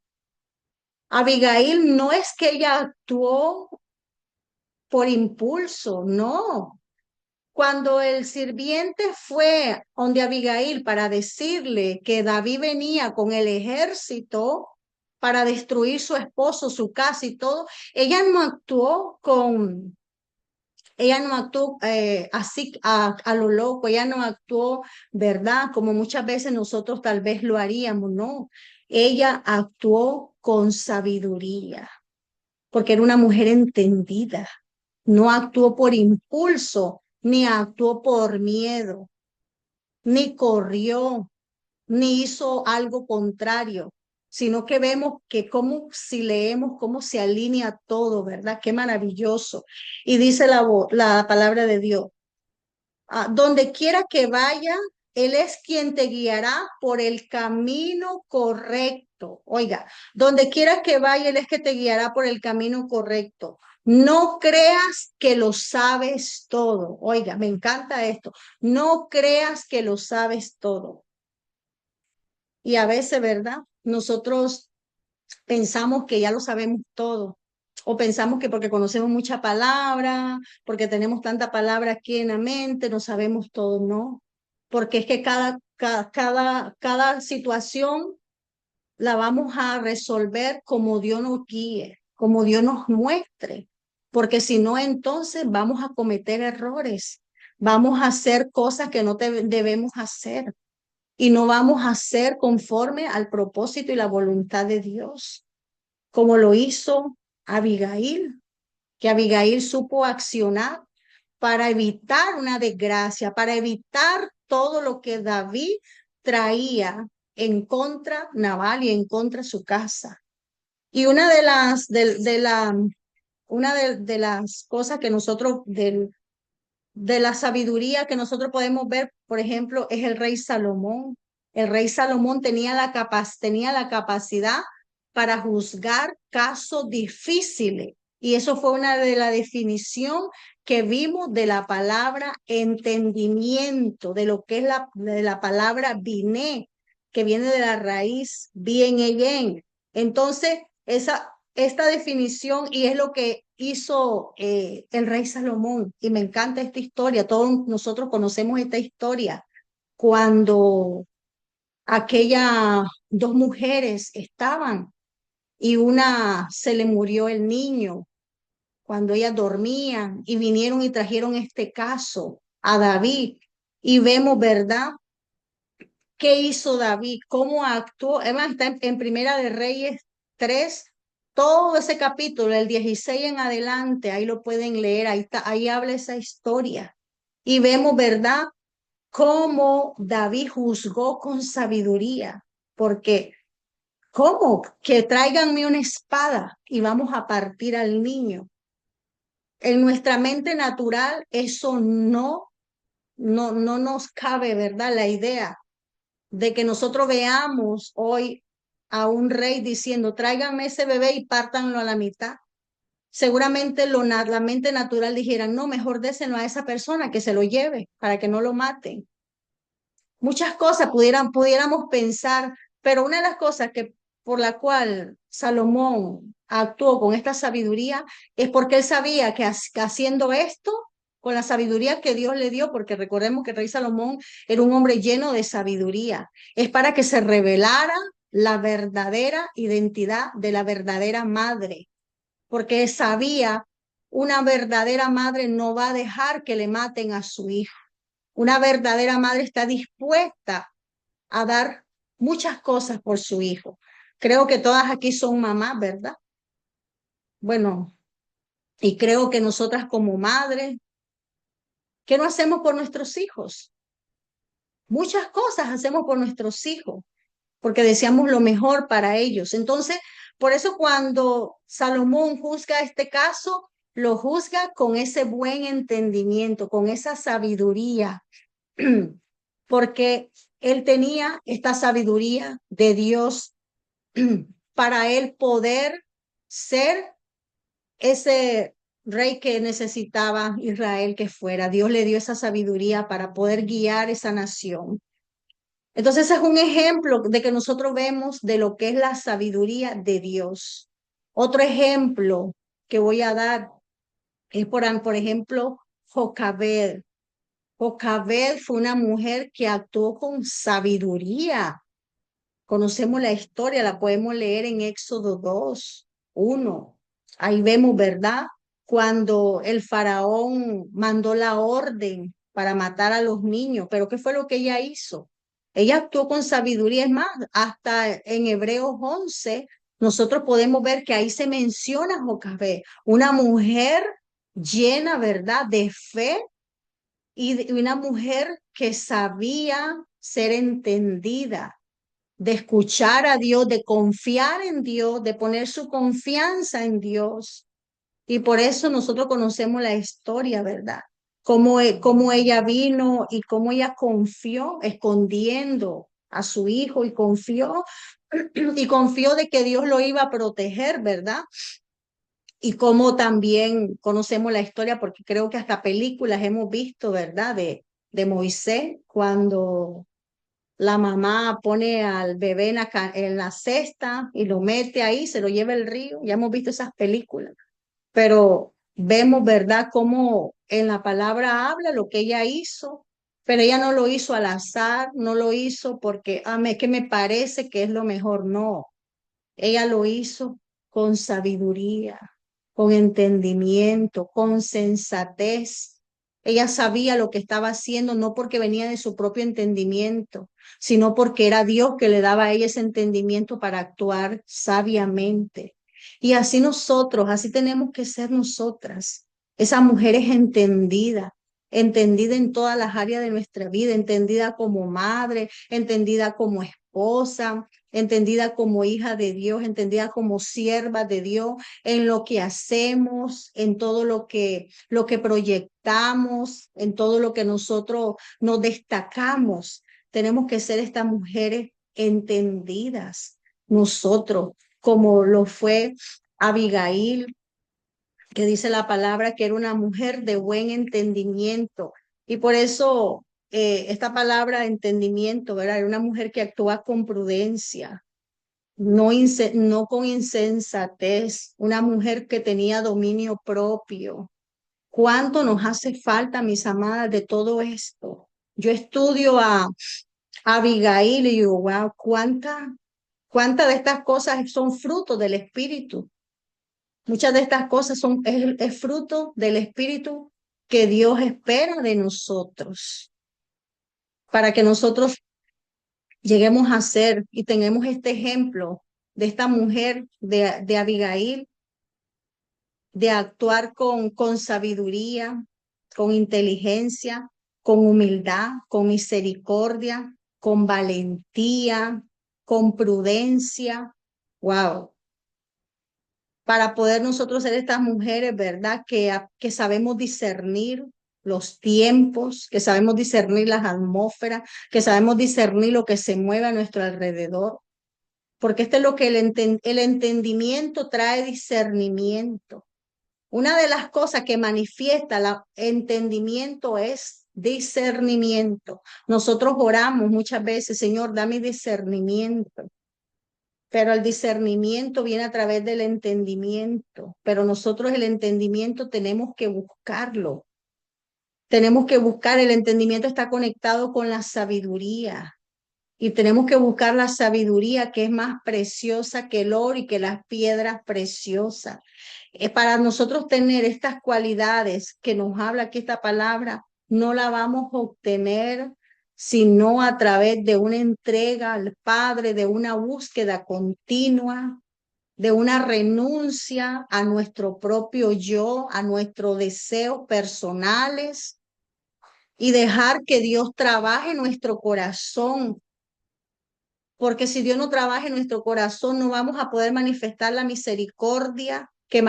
Abigail no es que ella actuó por impulso, no. Cuando el sirviente fue donde Abigail para decirle que David venía con el ejército para destruir su esposo, su casa y todo, ella no actuó así a lo loco, ella no actuó, ¿verdad? Como muchas veces nosotros tal vez lo haríamos, no. Ella actuó con sabiduría, porque era una mujer entendida. No actuó por impulso, ni actuó por miedo, ni corrió, ni hizo algo contrario, sino que vemos que como si leemos cómo se alinea todo, ¿verdad? Qué maravilloso. Y dice la palabra de Dios, donde quiera que vaya, Él es quien te guiará por el camino correcto. Oiga, donde quiera que vaya, Él es que te guiará por el camino correcto. No creas que lo sabes todo. Oiga, me encanta esto. No creas que lo sabes todo. Y a veces, ¿verdad? Nosotros pensamos que ya lo sabemos todo. O pensamos que porque conocemos mucha palabra, porque tenemos tanta palabra aquí en la mente, no sabemos todo, no. Porque es que cada situación la vamos a resolver como Dios nos guíe, como Dios nos muestre. Porque si no, entonces vamos a cometer errores, vamos a hacer cosas que no debemos hacer y no vamos a hacer conforme al propósito y la voluntad de Dios como lo hizo Abigail, que Abigail supo accionar para evitar una desgracia, para evitar todo lo que David traía en contra Nabal y en contra su casa. Y una de las cosas que nosotros, de la sabiduría que nosotros podemos ver, por ejemplo, es el rey Salomón. El rey Salomón tenía la capacidad para juzgar casos difíciles. Y eso fue una de la definición que vimos de la palabra entendimiento, de lo que es de la palabra biné, que viene de la raíz bien y bien. Entonces, esta definición y es lo que hizo el rey Salomón. Y me encanta esta historia. Todos nosotros conocemos esta historia. Cuando aquellas dos mujeres estaban y una se le murió el niño cuando ellas dormían y vinieron y trajeron este caso a David. Y vemos, ¿verdad? ¿Qué hizo David? ¿Cómo actuó? Además, está en Primera de Reyes 3, todo ese capítulo, el 16 en adelante, ahí lo pueden leer, ahí está, ahí habla esa historia. Y vemos, ¿verdad? Cómo David juzgó con sabiduría, porque ¿cómo? Que tráiganme una espada y vamos a partir al niño. En nuestra mente natural eso no nos cabe, ¿verdad? La idea de que nosotros veamos hoy a un rey diciendo, tráiganme ese bebé y pártanlo a la mitad. Seguramente la mente natural dijera, no, mejor déselo a esa persona que se lo lleve para que no lo maten. Muchas cosas pudiéramos pensar, pero una de las cosas que por la cual Salomón actuó con esta sabiduría es porque él sabía que haciendo esto, con la sabiduría que Dios le dio, porque recordemos que el rey Salomón era un hombre lleno de sabiduría, es para que se revelara la verdadera identidad de la verdadera madre, porque sabía una verdadera madre no va a dejar que le maten a su hijo. Una verdadera madre está dispuesta a dar muchas cosas por su hijo. Creo que todas aquí son mamás, ¿verdad? Bueno, y creo que nosotras como madres, ¿qué no hacemos por nuestros hijos? Muchas cosas hacemos por nuestros hijos, porque deseamos lo mejor para ellos. Entonces, por eso cuando Salomón juzga este caso, lo juzga con ese buen entendimiento, con esa sabiduría, porque él tenía esta sabiduría de Dios para él poder ser ese rey que necesitaba Israel que fuera. Dios le dio esa sabiduría para poder guiar esa nación. Entonces es un ejemplo de que nosotros vemos de lo que es la sabiduría de Dios. Otro ejemplo que voy a dar es por ejemplo, Jocabed. Jocabed fue una mujer que actuó con sabiduría. Conocemos la historia, la podemos leer en Éxodo 2:1. Ahí vemos, ¿verdad? Cuando el faraón mandó la orden para matar a los niños, pero ¿qué fue lo que ella hizo? Ella actuó con sabiduría, es más, hasta en Hebreos 11, nosotros podemos ver que ahí se menciona a Jocabed, una mujer llena, ¿verdad?, de fe y una mujer que sabía ser entendida, de escuchar a Dios, de confiar en Dios, de poner su confianza en Dios. Y por eso nosotros conocemos la historia, ¿verdad? Cómo ella vino y cómo ella confió escondiendo a su hijo y confió de que Dios lo iba a proteger, ¿verdad? Y cómo también conocemos la historia, porque creo que hasta películas hemos visto, ¿verdad? De Moisés, cuando la mamá pone al bebé en la cesta y lo mete ahí, se lo lleva el río. Ya hemos visto esas películas, pero vemos, ¿verdad?, cómo en la palabra habla lo que ella hizo, pero ella no lo hizo al azar, no lo hizo porque, que me parece que es lo mejor, no. Ella lo hizo con sabiduría, con entendimiento, con sensatez. Ella sabía lo que estaba haciendo, no porque venía de su propio entendimiento, sino porque era Dios que le daba a ella ese entendimiento para actuar sabiamente. Y así nosotros, así tenemos que ser nosotras, esas mujeres entendidas, entendida en todas las áreas de nuestra vida, entendida como madre, entendida como esposa, entendida como hija de Dios, entendida como sierva de Dios, en lo que hacemos, en todo lo que proyectamos, en todo lo que nosotros nos destacamos. Tenemos que ser estas mujeres entendidas, nosotros, como lo fue Abigail, que dice la palabra que era una mujer de buen entendimiento. Y por eso esta palabra entendimiento, ¿verdad? Era una mujer que actúa con prudencia, no con insensatez, una mujer que tenía dominio propio. ¿Cuánto nos hace falta, mis amadas, de todo esto? Yo estudio a Abigail y digo, wow, cuántas de estas cosas son fruto del Espíritu. Muchas de estas cosas es fruto del Espíritu que Dios espera de nosotros, para que nosotros lleguemos a ser y tengamos este ejemplo de esta mujer de Abigail, de actuar con sabiduría, con inteligencia, con humildad, con misericordia, con valentía, con prudencia. Wow, para poder nosotros ser estas mujeres, ¿verdad? Que sabemos discernir los tiempos, que sabemos discernir las atmósferas, que sabemos discernir lo que se mueve a nuestro alrededor, porque esto es lo que el entendimiento trae discernimiento. Una de las cosas que manifiesta el entendimiento es discernimiento. Nosotros oramos muchas veces, Señor, dame discernimiento, pero el discernimiento viene a través del entendimiento, pero nosotros el entendimiento tenemos que buscarlo. Tenemos que buscar, el entendimiento está conectado con la sabiduría y tenemos que buscar la sabiduría que es más preciosa que el oro y que las piedras preciosas. Para nosotros tener estas cualidades que nos habla aquí esta palabra, no la vamos a obtener sino a través de una entrega al Padre, de una búsqueda continua, de una renuncia a nuestro propio yo, a nuestros deseos personales y dejar que Dios trabaje nuestro corazón. Porque si Dios no trabaja en nuestro corazón, no vamos a poder manifestar la misericordia que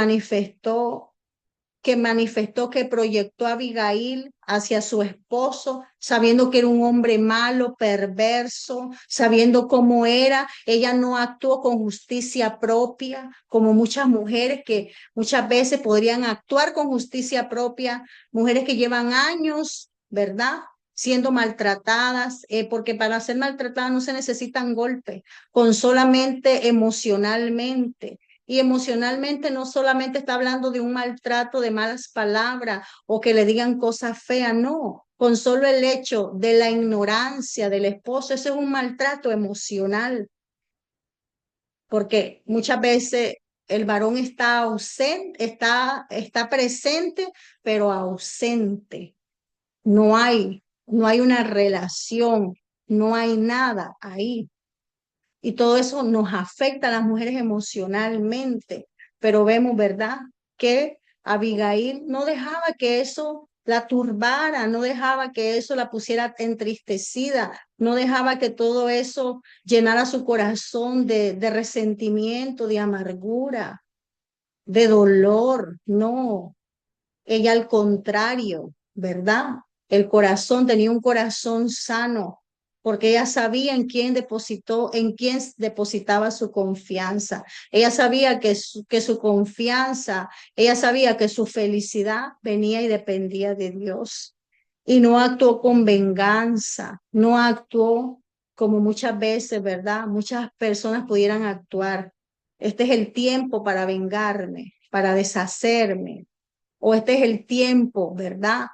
proyectó Abigail hacia su esposo, sabiendo que era un hombre malo, perverso, sabiendo cómo era. Ella no actuó con justicia propia, como muchas mujeres que muchas veces podrían actuar con justicia propia, mujeres que llevan años, ¿verdad? Siendo maltratadas, porque para ser maltratadas no se necesitan golpes, con solamente emocionalmente. Y emocionalmente no solamente está hablando de un maltrato de malas palabras o que le digan cosas feas, no. Con solo el hecho de la ignorancia del esposo, ese es un maltrato emocional, porque muchas veces el varón está ausente, está presente, pero ausente. No hay una relación, no hay nada ahí. Y todo eso nos afecta a las mujeres emocionalmente, pero vemos, ¿verdad? Que Abigail no dejaba que eso la turbara, no dejaba que eso la pusiera entristecida, no dejaba que todo eso llenara su corazón de resentimiento, de amargura, de dolor, no. Ella al contrario, ¿verdad? El corazón, tenía un corazón sano, porque ella sabía en quién depositaba su confianza. Ella sabía que su confianza, ella sabía que su felicidad venía y dependía de Dios. Y no actuó con venganza, no actuó como muchas veces, ¿verdad? Muchas personas pudieran actuar. Este es el tiempo para vengarme, para deshacerme, o este es el tiempo, ¿verdad?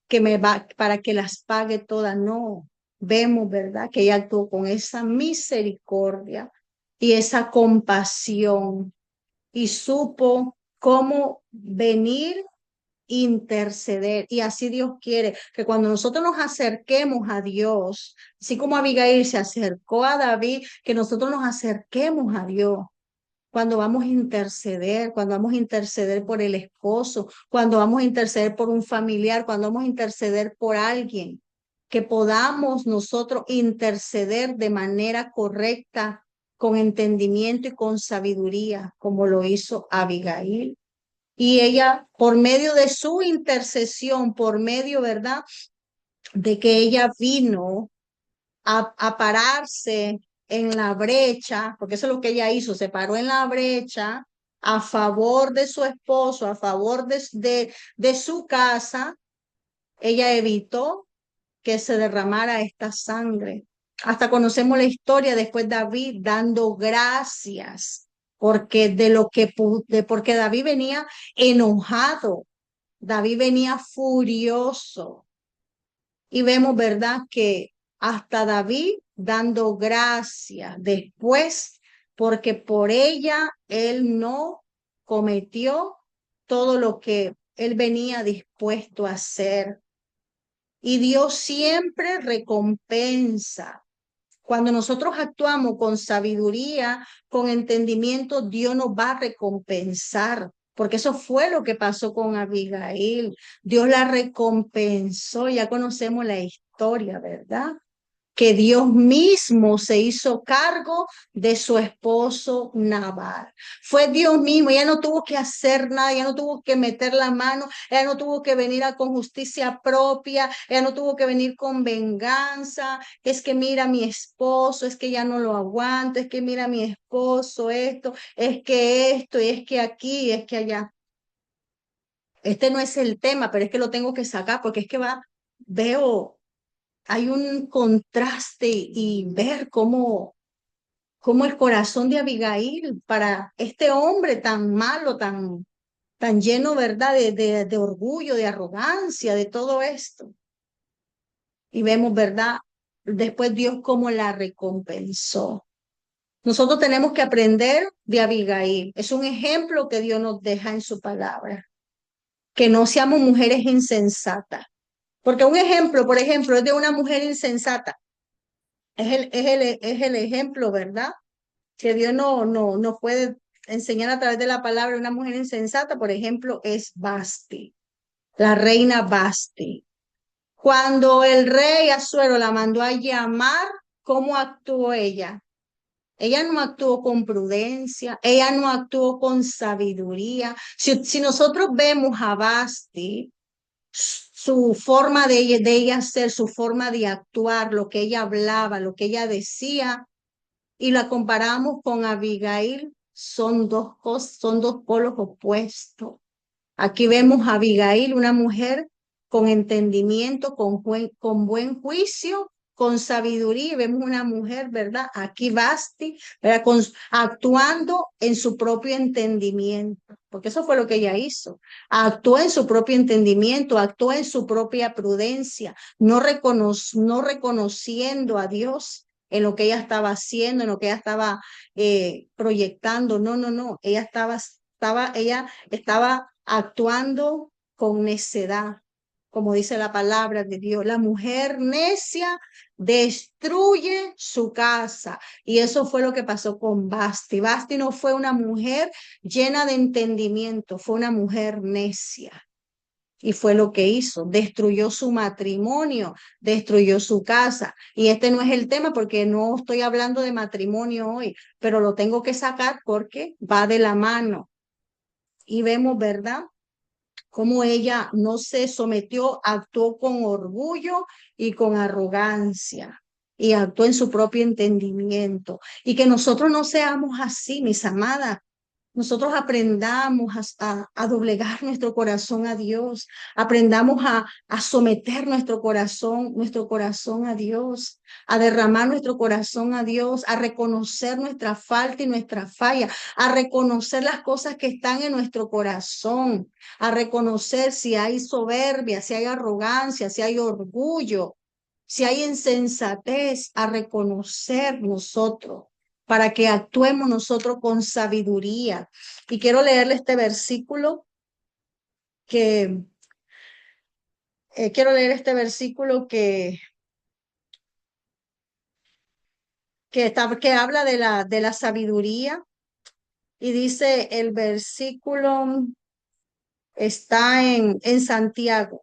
Que me va para que las pague todas. No, vemos, ¿verdad? Que ella actuó con esa misericordia y esa compasión y supo cómo venir, interceder. Y así Dios quiere que cuando nosotros nos acerquemos a Dios, así como Abigail se acercó a David, que nosotros nos acerquemos a Dios cuando vamos a interceder por el esposo, cuando vamos a interceder por un familiar, cuando vamos a interceder por alguien, que podamos nosotros interceder de manera correcta, con entendimiento y con sabiduría, como lo hizo Abigail. Y ella, por medio de su intercesión, por medio, ¿verdad?, de que ella vino a pararse en la brecha, porque eso es lo que ella hizo, se paró en la brecha a favor de su esposo, a favor de su casa. Ella evitó que se derramara esta sangre. Hasta conocemos la historia después David dando gracias porque porque David venía enojado, David venía furioso. Y vemos, ¿verdad?, que hasta David dando gracias después, porque por ella él no cometió todo lo que él venía dispuesto a hacer. Y Dios siempre recompensa. Cuando nosotros actuamos con sabiduría, con entendimiento, Dios nos va a recompensar, porque eso fue lo que pasó con Abigail. Dios la recompensó, ya conocemos la historia, ¿verdad? que Dios mismo se hizo cargo de su esposo Nabal. Fue Dios mismo, ella no tuvo que hacer nada, ella no tuvo que meter la mano, ella no tuvo que venir con justicia propia, ella no tuvo que venir con venganza, es que mira a mi esposo, es que ya no lo aguanto, es que mira a mi esposo esto, y es que aquí, y es que allá. Este no es el tema, pero es que lo tengo que sacar porque es que veo, hay un contraste y ver cómo el corazón de Abigail para este hombre tan malo, tan lleno, ¿verdad? De orgullo, de arrogancia, de todo esto. Y vemos, ¿verdad? Después Dios cómo la recompensó. Nosotros tenemos que aprender de Abigail. Es un ejemplo que Dios nos deja en su palabra. Que no seamos mujeres insensatas. Porque un ejemplo, por ejemplo, es de una mujer insensata. Es el ejemplo, ¿verdad? Que Dios no puede enseñar a través de la palabra. Una mujer insensata, por ejemplo, es Basti, la reina Basti. Cuando el rey Asuero la mandó a llamar, ¿cómo actuó ella? Ella no actuó con prudencia, ella no actuó con sabiduría. Si nosotros vemos a Basti, su forma de ella ser, su forma de actuar, lo que ella hablaba, lo que ella decía, y la comparamos con Abigail, son dos cosas, son dos polos opuestos. Aquí vemos a Abigail, una mujer con entendimiento, con buen juicio, con sabiduría. Y vemos una mujer, ¿verdad? Aquí Basti, ¿verdad? Actuando en su propio entendimiento, porque eso fue lo que ella hizo. Actuó en su propio entendimiento, actuó en su propia prudencia, no reconociendo a Dios en lo que ella estaba haciendo, en lo que ella estaba proyectando. No, no, no. Ella estaba actuando con necedad, como dice la palabra de Dios. La mujer necia destruye su casa. Y eso fue lo que pasó con Basti. Basti no fue una mujer llena de entendimiento, fue una mujer necia. Y fue lo que hizo, destruyó su matrimonio, destruyó su casa. Y este no es el tema porque no estoy hablando de matrimonio hoy, pero lo tengo que sacar porque va de la mano. Y vemos, ¿verdad? Cómo ella no se sometió, actuó con orgullo y con arrogancia y actuó en su propio entendimiento. Y que nosotros no seamos así, mis amadas. Nosotros aprendamos a doblegar nuestro corazón a Dios, aprendamos a someter nuestro corazón a Dios, a derramar nuestro corazón a Dios, a reconocer nuestra falta y nuestra falla, a reconocer las cosas que están en nuestro corazón, a reconocer si hay soberbia, si hay arrogancia, si hay orgullo, si hay insensatez, a reconocer nosotros para que actuemos nosotros con sabiduría. Y quiero leerle este versículo que, quiero leer este versículo que habla de la sabiduría y dice el versículo está en Santiago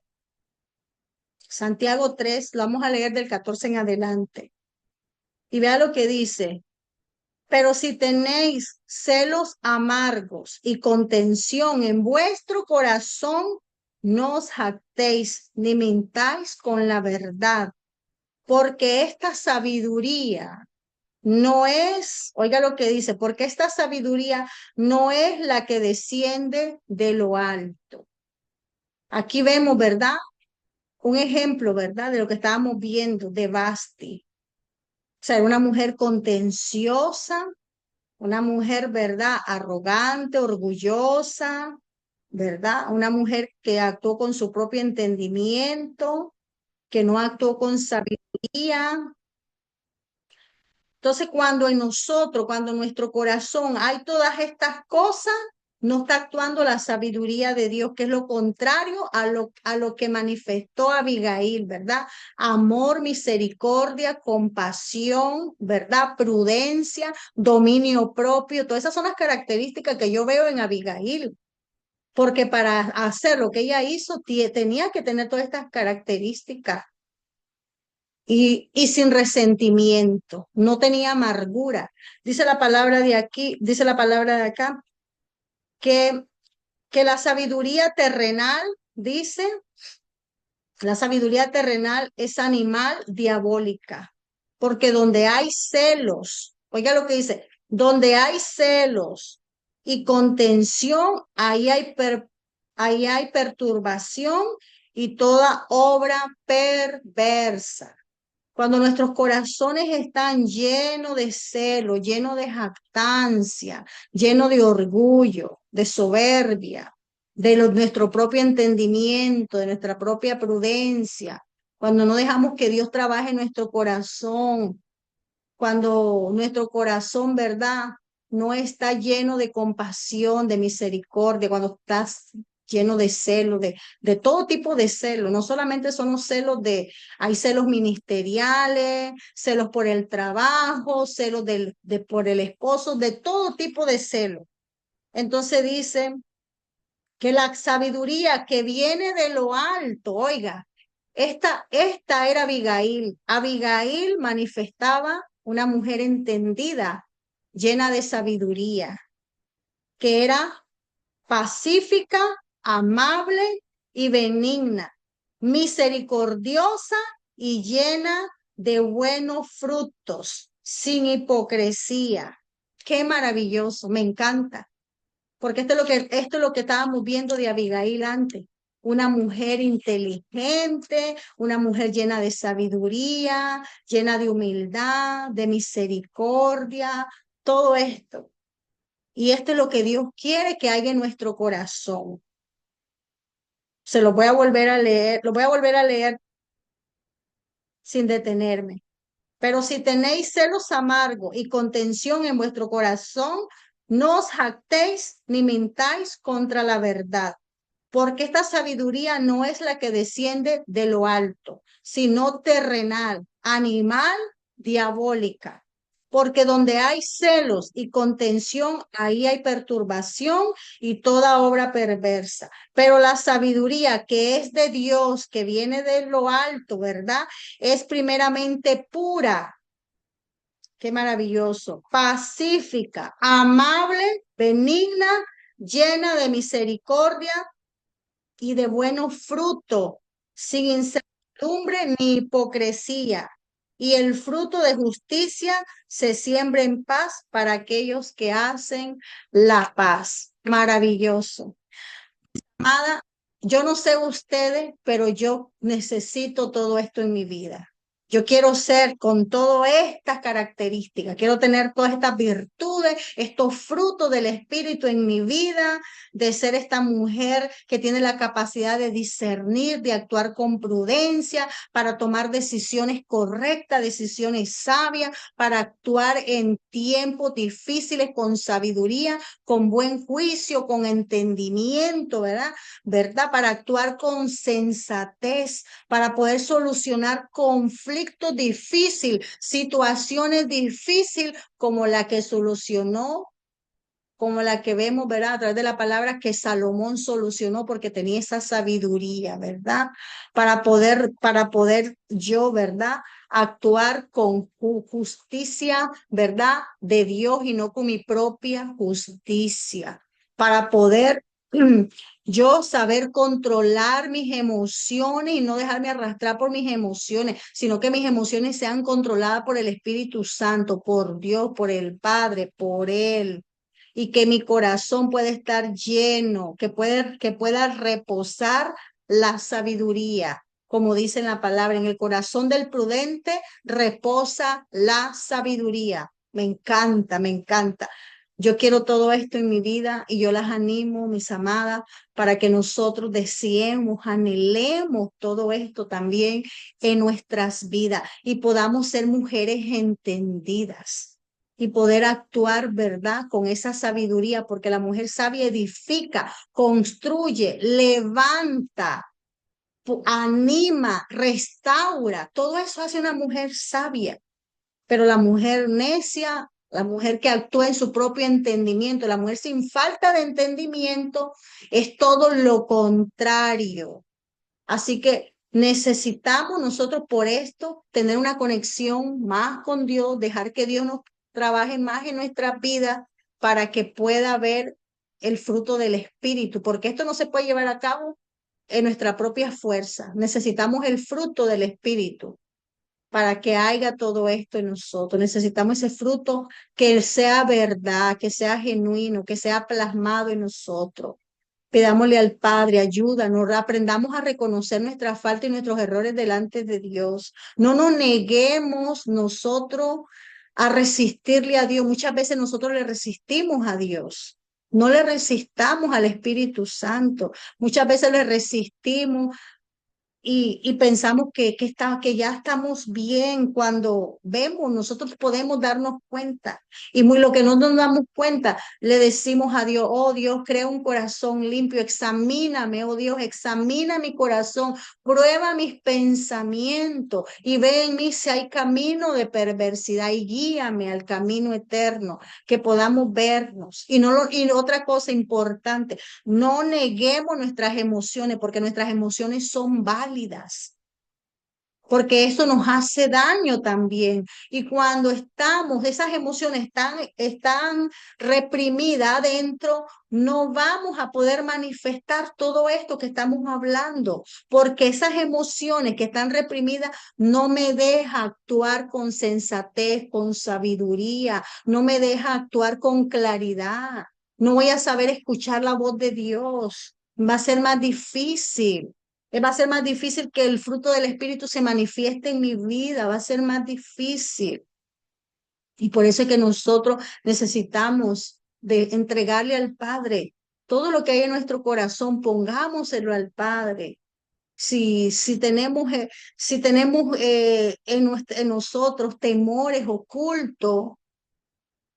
3, lo vamos a leer del 14 en adelante. Y vea lo que dice. Pero si tenéis celos amargos y contención en vuestro corazón, no os jactéis ni mintáis con la verdad, porque esta sabiduría no es, oiga lo que dice, porque esta sabiduría no es la que desciende de lo alto. Aquí vemos, ¿verdad? Un ejemplo, ¿verdad? De lo que estábamos viendo de Basti. O sea, una mujer contenciosa, una mujer, ¿verdad? Arrogante, orgullosa, ¿verdad? Una mujer que actuó con su propio entendimiento, que no actuó con sabiduría. Entonces, cuando en nuestro corazón hay todas estas cosas, no está actuando la sabiduría de Dios, que es lo contrario a lo que manifestó Abigail, ¿verdad? Amor, misericordia, compasión, ¿verdad? Prudencia, dominio propio. Todas esas son las características que yo veo en Abigail, porque para hacer lo que ella hizo, tenía que tener todas estas características. y sin resentimiento, no tenía amargura. Dice la palabra de aquí, dice la palabra de acá, que, que la sabiduría terrenal, dice, la sabiduría terrenal es animal diabólica, porque donde hay celos, oiga lo que dice, donde hay celos y contención, ahí hay perturbación y toda obra perversa. Cuando nuestros corazones están llenos de celo, llenos de jactancia, llenos de orgullo, de soberbia, nuestro propio entendimiento, de nuestra propia prudencia, cuando no dejamos que Dios trabaje en nuestro corazón, cuando nuestro corazón, ¿verdad? No está lleno de compasión, de misericordia, cuando estás lleno de celos, de todo tipo de celos, no solamente son los celos hay celos ministeriales, celos por el trabajo, celos por el esposo, de todo tipo de celos. Entonces dice que la sabiduría que viene de lo alto, oiga, esta era Abigail. Abigail manifestaba una mujer entendida, llena de sabiduría, que era pacífica, amable y benigna, misericordiosa y llena de buenos frutos, sin hipocresía. Qué maravilloso, me encanta. Porque esto es lo que estábamos viendo de Abigail antes. Una mujer inteligente, una mujer llena de sabiduría, llena de humildad, de misericordia, todo esto. Y esto es lo que Dios quiere que haya en nuestro corazón. Se lo voy a volver a leer, lo voy a volver a leer sin detenerme. Pero si tenéis celos amargos y contención en vuestro corazón, no os jactéis ni mintáis contra la verdad, porque esta sabiduría no es la que desciende de lo alto, sino terrenal, animal, diabólica. Porque donde hay celos y contención, ahí hay perturbación y toda obra perversa. Pero la sabiduría que es de Dios, que viene de lo alto, ¿verdad? Es primeramente pura. Qué maravilloso. Pacífica, amable, benigna, llena de misericordia y de buenos frutos, sin incertidumbre ni hipocresía. Y el fruto de justicia se siembra en paz para aquellos que hacen la paz. Maravilloso. Amada, yo no sé ustedes, pero yo necesito todo esto en mi vida. Yo quiero ser con todas estas características, quiero tener todas estas virtudes, estos frutos del Espíritu en mi vida, de ser esta mujer que tiene la capacidad de discernir, de actuar con prudencia, para tomar decisiones correctas, decisiones sabias, para actuar en tiempos difíciles con sabiduría, con buen juicio, con entendimiento, ¿verdad? ¿Verdad? Para actuar con sensatez, para poder solucionar conflictos difíciles, situaciones difíciles como la que solucionó, como la que vemos, ¿verdad? A través de la palabra que Salomón solucionó porque tenía esa sabiduría, ¿verdad? Para poder yo, ¿verdad? Actuar con justicia, ¿verdad? De Dios y no con mi propia justicia. Para poder yo saber controlar mis emociones y no dejarme arrastrar por mis emociones, sino que mis emociones sean controladas por el Espíritu Santo, por Dios, por el Padre, por Él, y que mi corazón pueda estar lleno, que pueda reposar la sabiduría. Como dice en la palabra, en el corazón del prudente reposa la sabiduría. Me encanta, me encanta. Yo quiero todo esto en mi vida y yo las animo, mis amadas, para que nosotros deseemos, anhelemos todo esto también en nuestras vidas y podamos ser mujeres entendidas y poder actuar, ¿verdad? Con esa sabiduría, porque la mujer sabia edifica, construye, levanta, anima, restaura. Todo eso hace una mujer sabia, pero la mujer necia, la mujer que actúa en su propio entendimiento, la mujer sin falta de entendimiento, es todo lo contrario. Así que Necesitamos nosotros por esto tener una conexión más con Dios, dejar que Dios nos trabaje más en nuestras vidas para que pueda ver el fruto del Espíritu, porque esto no se puede llevar a cabo en nuestra propia fuerza. Necesitamos el fruto del Espíritu para que haya todo esto en nosotros. Necesitamos ese fruto que sea verdad, que sea genuino, que sea plasmado en nosotros. Pidámosle al Padre, ayúdanos, aprendamos a reconocer nuestra falta y nuestros errores delante de Dios. No nos neguemos nosotros a resistirle a Dios. Muchas veces nosotros le resistimos a Dios. No le resistamos al Espíritu Santo. Muchas veces le resistimos y pensamos que ya estamos bien cuando vemos, nosotros podemos darnos cuenta. Y muy lo que no nos damos cuenta, le decimos a Dios, oh Dios, crea un corazón limpio, examíname, oh Dios, examina mi corazón, prueba mis pensamientos y ve en mí si hay camino de perversidad y guíame al camino eterno, que podamos vernos. Y otra cosa importante, no neguemos nuestras emociones porque nuestras emociones son válidas, porque eso nos hace daño también. Y cuando esas emociones están reprimidas adentro, no vamos a poder manifestar todo esto que estamos hablando, porque esas emociones que están reprimidas no me deja actuar con sensatez, con sabiduría, no me deja actuar con claridad. No voy a saber escuchar la voz de Dios. Va a ser más difícil. Va a ser más difícil que el fruto del Espíritu se manifieste en mi vida, va a ser más difícil. Y por eso es que nosotros necesitamos de entregarle al Padre todo lo que hay en nuestro corazón, pongámoselo al Padre. Si tenemos en nosotros temores ocultos,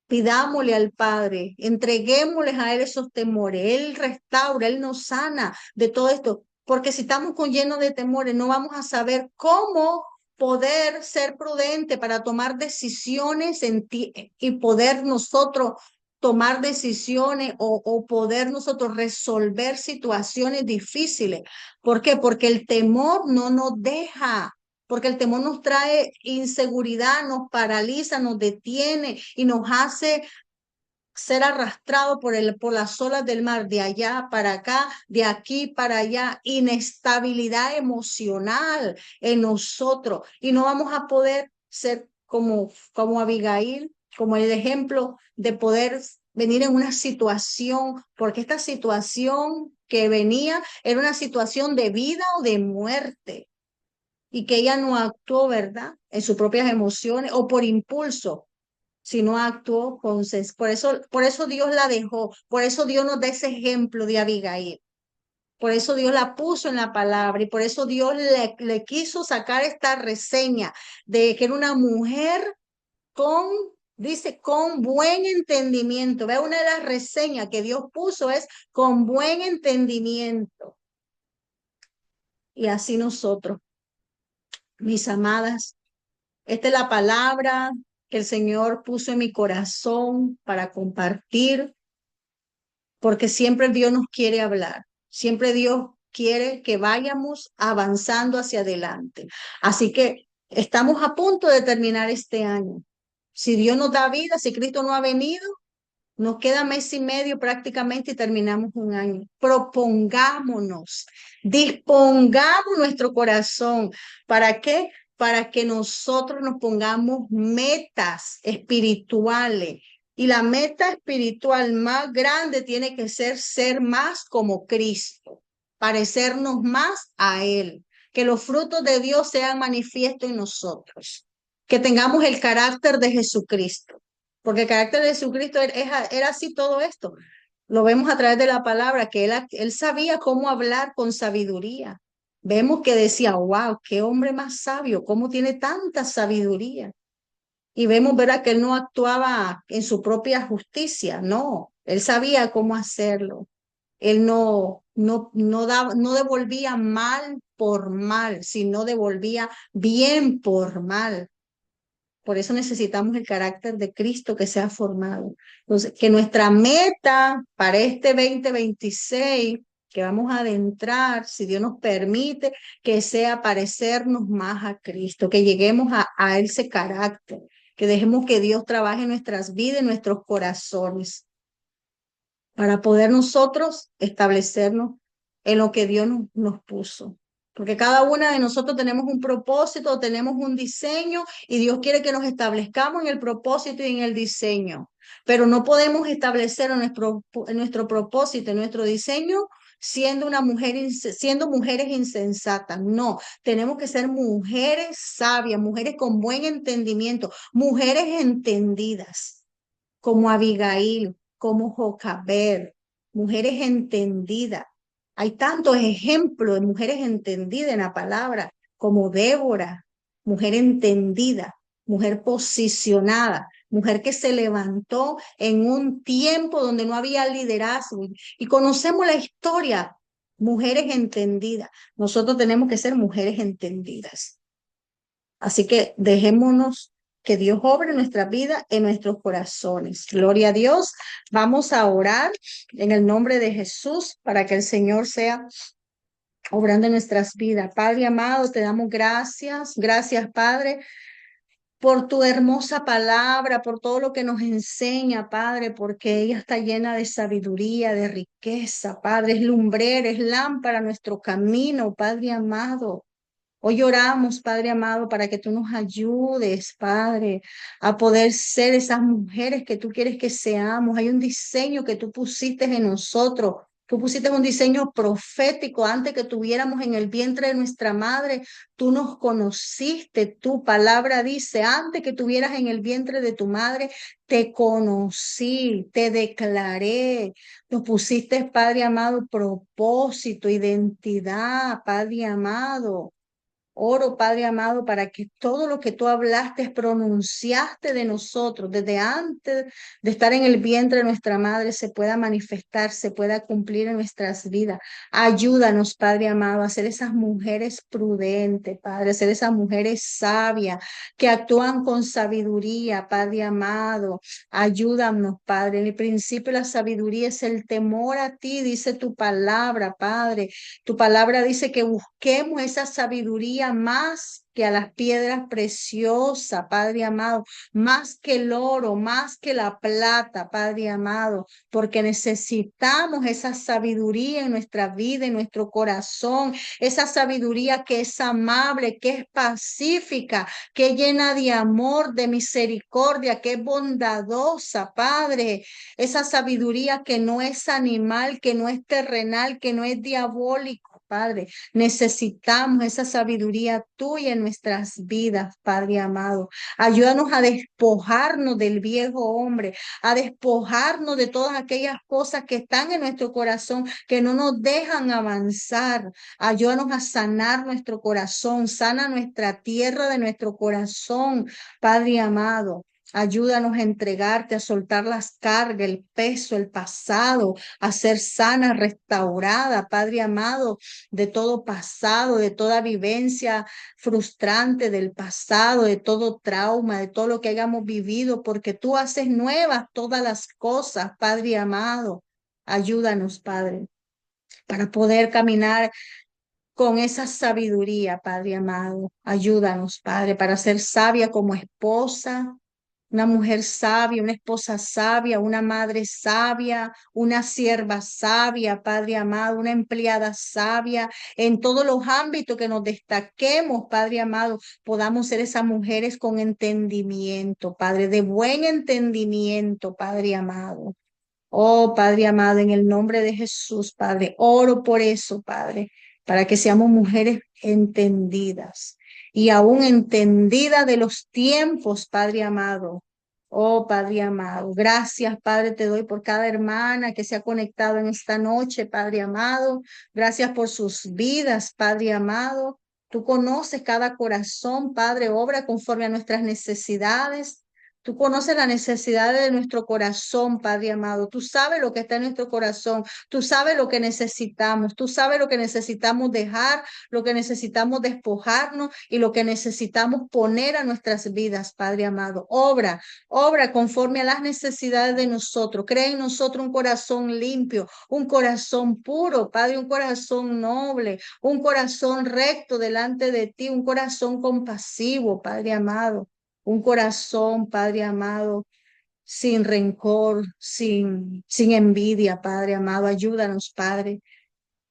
pidámosle al Padre, entreguémosles a Él esos temores. Él restaura, Él nos sana de todo esto. Porque si estamos llenos de temores, no vamos a saber cómo poder ser prudente para tomar decisiones y poder nosotros tomar decisiones o poder nosotros resolver situaciones difíciles. ¿Por qué? Porque el temor no nos deja, porque el temor nos trae inseguridad, nos paraliza, nos detiene y nos hace ser arrastrado por las olas del mar, de allá para acá, de aquí para allá, inestabilidad emocional en nosotros y no vamos a poder ser como Abigail, como el ejemplo de poder venir en una situación, porque esta situación que venía era una situación de vida o de muerte y que ella no actuó, ¿verdad? En sus propias emociones o por impulso, sino actuó por eso Dios la dejó, por eso Dios nos da ese ejemplo de Abigail, por eso Dios la puso en la palabra y por eso Dios le quiso sacar esta reseña de que era una mujer con, dice, con buen entendimiento. Ve, una de las reseñas que Dios puso es con buen entendimiento. Y así nosotros, mis amadas, esta es la palabra que el Señor puso en mi corazón para compartir, porque siempre Dios nos quiere hablar, siempre Dios quiere que vayamos avanzando hacia adelante. Así que estamos a punto de terminar este año. Si Dios nos da vida, si Cristo no ha venido, nos queda mes y medio prácticamente y terminamos un año. Propongámonos, dispongamos nuestro corazón. ¿Para qué? Para que nosotros nos pongamos metas espirituales. Y la meta espiritual más grande tiene que ser más como Cristo, parecernos más a Él, que los frutos de Dios sean manifiestos en nosotros, que tengamos el carácter de Jesucristo. Porque el carácter de Jesucristo era así todo esto. Lo vemos a través de la palabra, que él sabía cómo hablar con sabiduría. Vemos que decía, wow, qué hombre más sabio, cómo tiene tanta sabiduría. Y vemos, ¿verdad?, que él no actuaba en su propia justicia, no, él sabía cómo hacerlo. Él no devolvía mal por mal, sino devolvía bien por mal. Por eso necesitamos el carácter de Cristo que sea formado. Entonces, que nuestra meta para este 2026 que vamos a adentrar, si Dios nos permite, que sea parecernos más a Cristo, que lleguemos a ese carácter, que dejemos que Dios trabaje en nuestras vidas, en nuestros corazones, para poder nosotros establecernos en lo que Dios nos puso. Porque cada una de nosotros tenemos un propósito, tenemos un diseño y Dios quiere que nos establezcamos en el propósito y en el diseño. Pero no podemos establecer en nuestro propósito, en nuestro diseño, siendo siendo mujeres insensatas. No, tenemos que ser mujeres sabias, mujeres con buen entendimiento, mujeres entendidas como Abigail, como Jocabed, mujeres entendidas. Hay tantos ejemplos de mujeres entendidas en la palabra, como Débora, mujer entendida, mujer posicionada, mujer que se levantó en un tiempo donde no había liderazgo. Y conocemos la historia, mujeres entendidas. Nosotros tenemos que ser mujeres entendidas. Así que dejémonos que Dios obre en nuestra vida, en nuestros corazones. Gloria a Dios. Vamos a orar en el nombre de Jesús para que el Señor sea obrando en nuestras vidas. Padre amado, te damos gracias. Gracias, Padre, por tu hermosa palabra, por todo lo que nos enseña, Padre, porque ella está llena de sabiduría, de riqueza, Padre. Es lumbrera, es lámpara a nuestro camino, Padre amado. Hoy oramos, Padre amado, para que tú nos ayudes, Padre, a poder ser esas mujeres que tú quieres que seamos. Hay un diseño que tú pusiste en nosotros. Tú pusiste un diseño profético antes que tuviéramos en el vientre de nuestra madre. Tú nos conociste. Tu palabra dice, antes que tuvieras en el vientre de tu madre, te conocí, te declaré. Nos pusiste, Padre amado, propósito, identidad, Padre amado. Oro, Padre amado, para que todo lo que tú hablaste, pronunciaste de nosotros desde antes de estar en el vientre de nuestra madre, se pueda manifestar, se pueda cumplir en nuestras vidas. Ayúdanos, Padre amado, a ser esas mujeres prudentes, Padre, a ser esas mujeres sabias que actúan con sabiduría, Padre amado. Ayúdanos, Padre. En el principio la sabiduría es el temor a ti, dice tu palabra, Padre. Tu palabra dice que busquemos esa sabiduría más que a las piedras preciosas, Padre amado, más que el oro, más que la plata, Padre amado, porque necesitamos esa sabiduría en nuestra vida, en nuestro corazón, esa sabiduría que es amable, que es pacífica, que es llena de amor, de misericordia, que es bondadosa, Padre, esa sabiduría que no es animal, que no es terrenal, que no es diabólico, Padre. Necesitamos esa sabiduría tuya en nuestras vidas, Padre amado. Ayúdanos a despojarnos del viejo hombre, a despojarnos de todas aquellas cosas que están en nuestro corazón, que no nos dejan avanzar. Ayúdanos a sanar nuestro corazón, sana nuestra tierra de nuestro corazón, Padre amado. Ayúdanos a entregarte, a soltar las cargas, el peso, el pasado, a ser sana, restaurada, Padre amado, de todo pasado, de toda vivencia frustrante del pasado, de todo trauma, de todo lo que hayamos vivido, porque tú haces nuevas todas las cosas, Padre amado. Ayúdanos, Padre, para poder caminar con esa sabiduría, Padre amado. Ayúdanos, Padre, para ser sabia como esposa, una mujer sabia, una esposa sabia, una madre sabia, una sierva sabia, Padre amado, una empleada sabia, en todos los ámbitos que nos destaquemos, Padre amado, podamos ser esas mujeres con entendimiento, Padre, de buen entendimiento, Padre amado. Oh, Padre amado, en el nombre de Jesús, Padre, oro por eso, Padre, para que seamos mujeres entendidas y aún entendidas de los tiempos, Padre amado. Oh, Padre amado, gracias, Padre, te doy por cada hermana que se ha conectado en esta noche, Padre amado. Gracias por sus vidas, Padre amado. Tú conoces cada corazón, Padre, obra conforme a nuestras necesidades. Tú conoces las necesidades de nuestro corazón, Padre amado. Tú sabes lo que está en nuestro corazón. Tú sabes lo que necesitamos. Tú sabes lo que necesitamos dejar, lo que necesitamos despojarnos y lo que necesitamos poner a nuestras vidas, Padre amado. Obra conforme a las necesidades de nosotros. Crea en nosotros un corazón limpio, un corazón puro, Padre, un corazón noble, un corazón recto delante de ti, un corazón compasivo, Padre amado. Un corazón, Padre amado, sin rencor, sin envidia, Padre amado. Ayúdanos, Padre,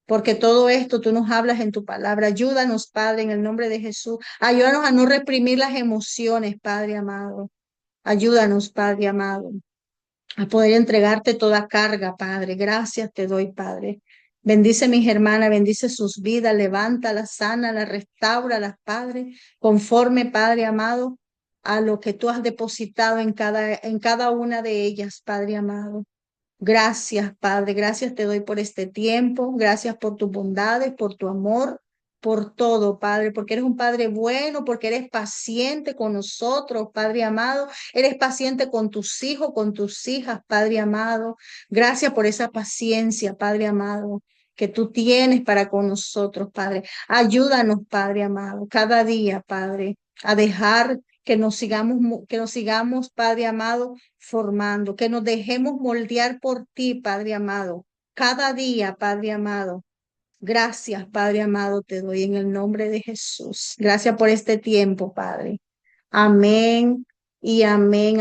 porque todo esto tú nos hablas en tu palabra. Ayúdanos, Padre, en el nombre de Jesús. Ayúdanos a no reprimir las emociones, Padre amado. Ayúdanos, Padre amado, a poder entregarte toda carga, Padre. Gracias te doy, Padre. Bendice mis hermanas, bendice sus vidas, levántalas, sánalas, restáuralas, Padre, conforme, Padre amado, a lo que tú has depositado en cada una de ellas, Padre amado. Gracias, Padre. Gracias te doy por este tiempo. Gracias por tus bondades, por tu amor, por todo, Padre, porque eres un Padre bueno, porque eres paciente con nosotros, Padre amado. Eres paciente con tus hijos, con tus hijas, Padre amado. Gracias por esa paciencia, Padre amado, que tú tienes para con nosotros, Padre. Ayúdanos, Padre amado, cada día, Padre, a dejar que nos sigamos, Padre amado, formando, que nos dejemos moldear por ti, Padre amado, cada día, Padre amado. Gracias, Padre amado, te doy en el nombre de Jesús. Gracias por este tiempo, Padre. Amén y amén.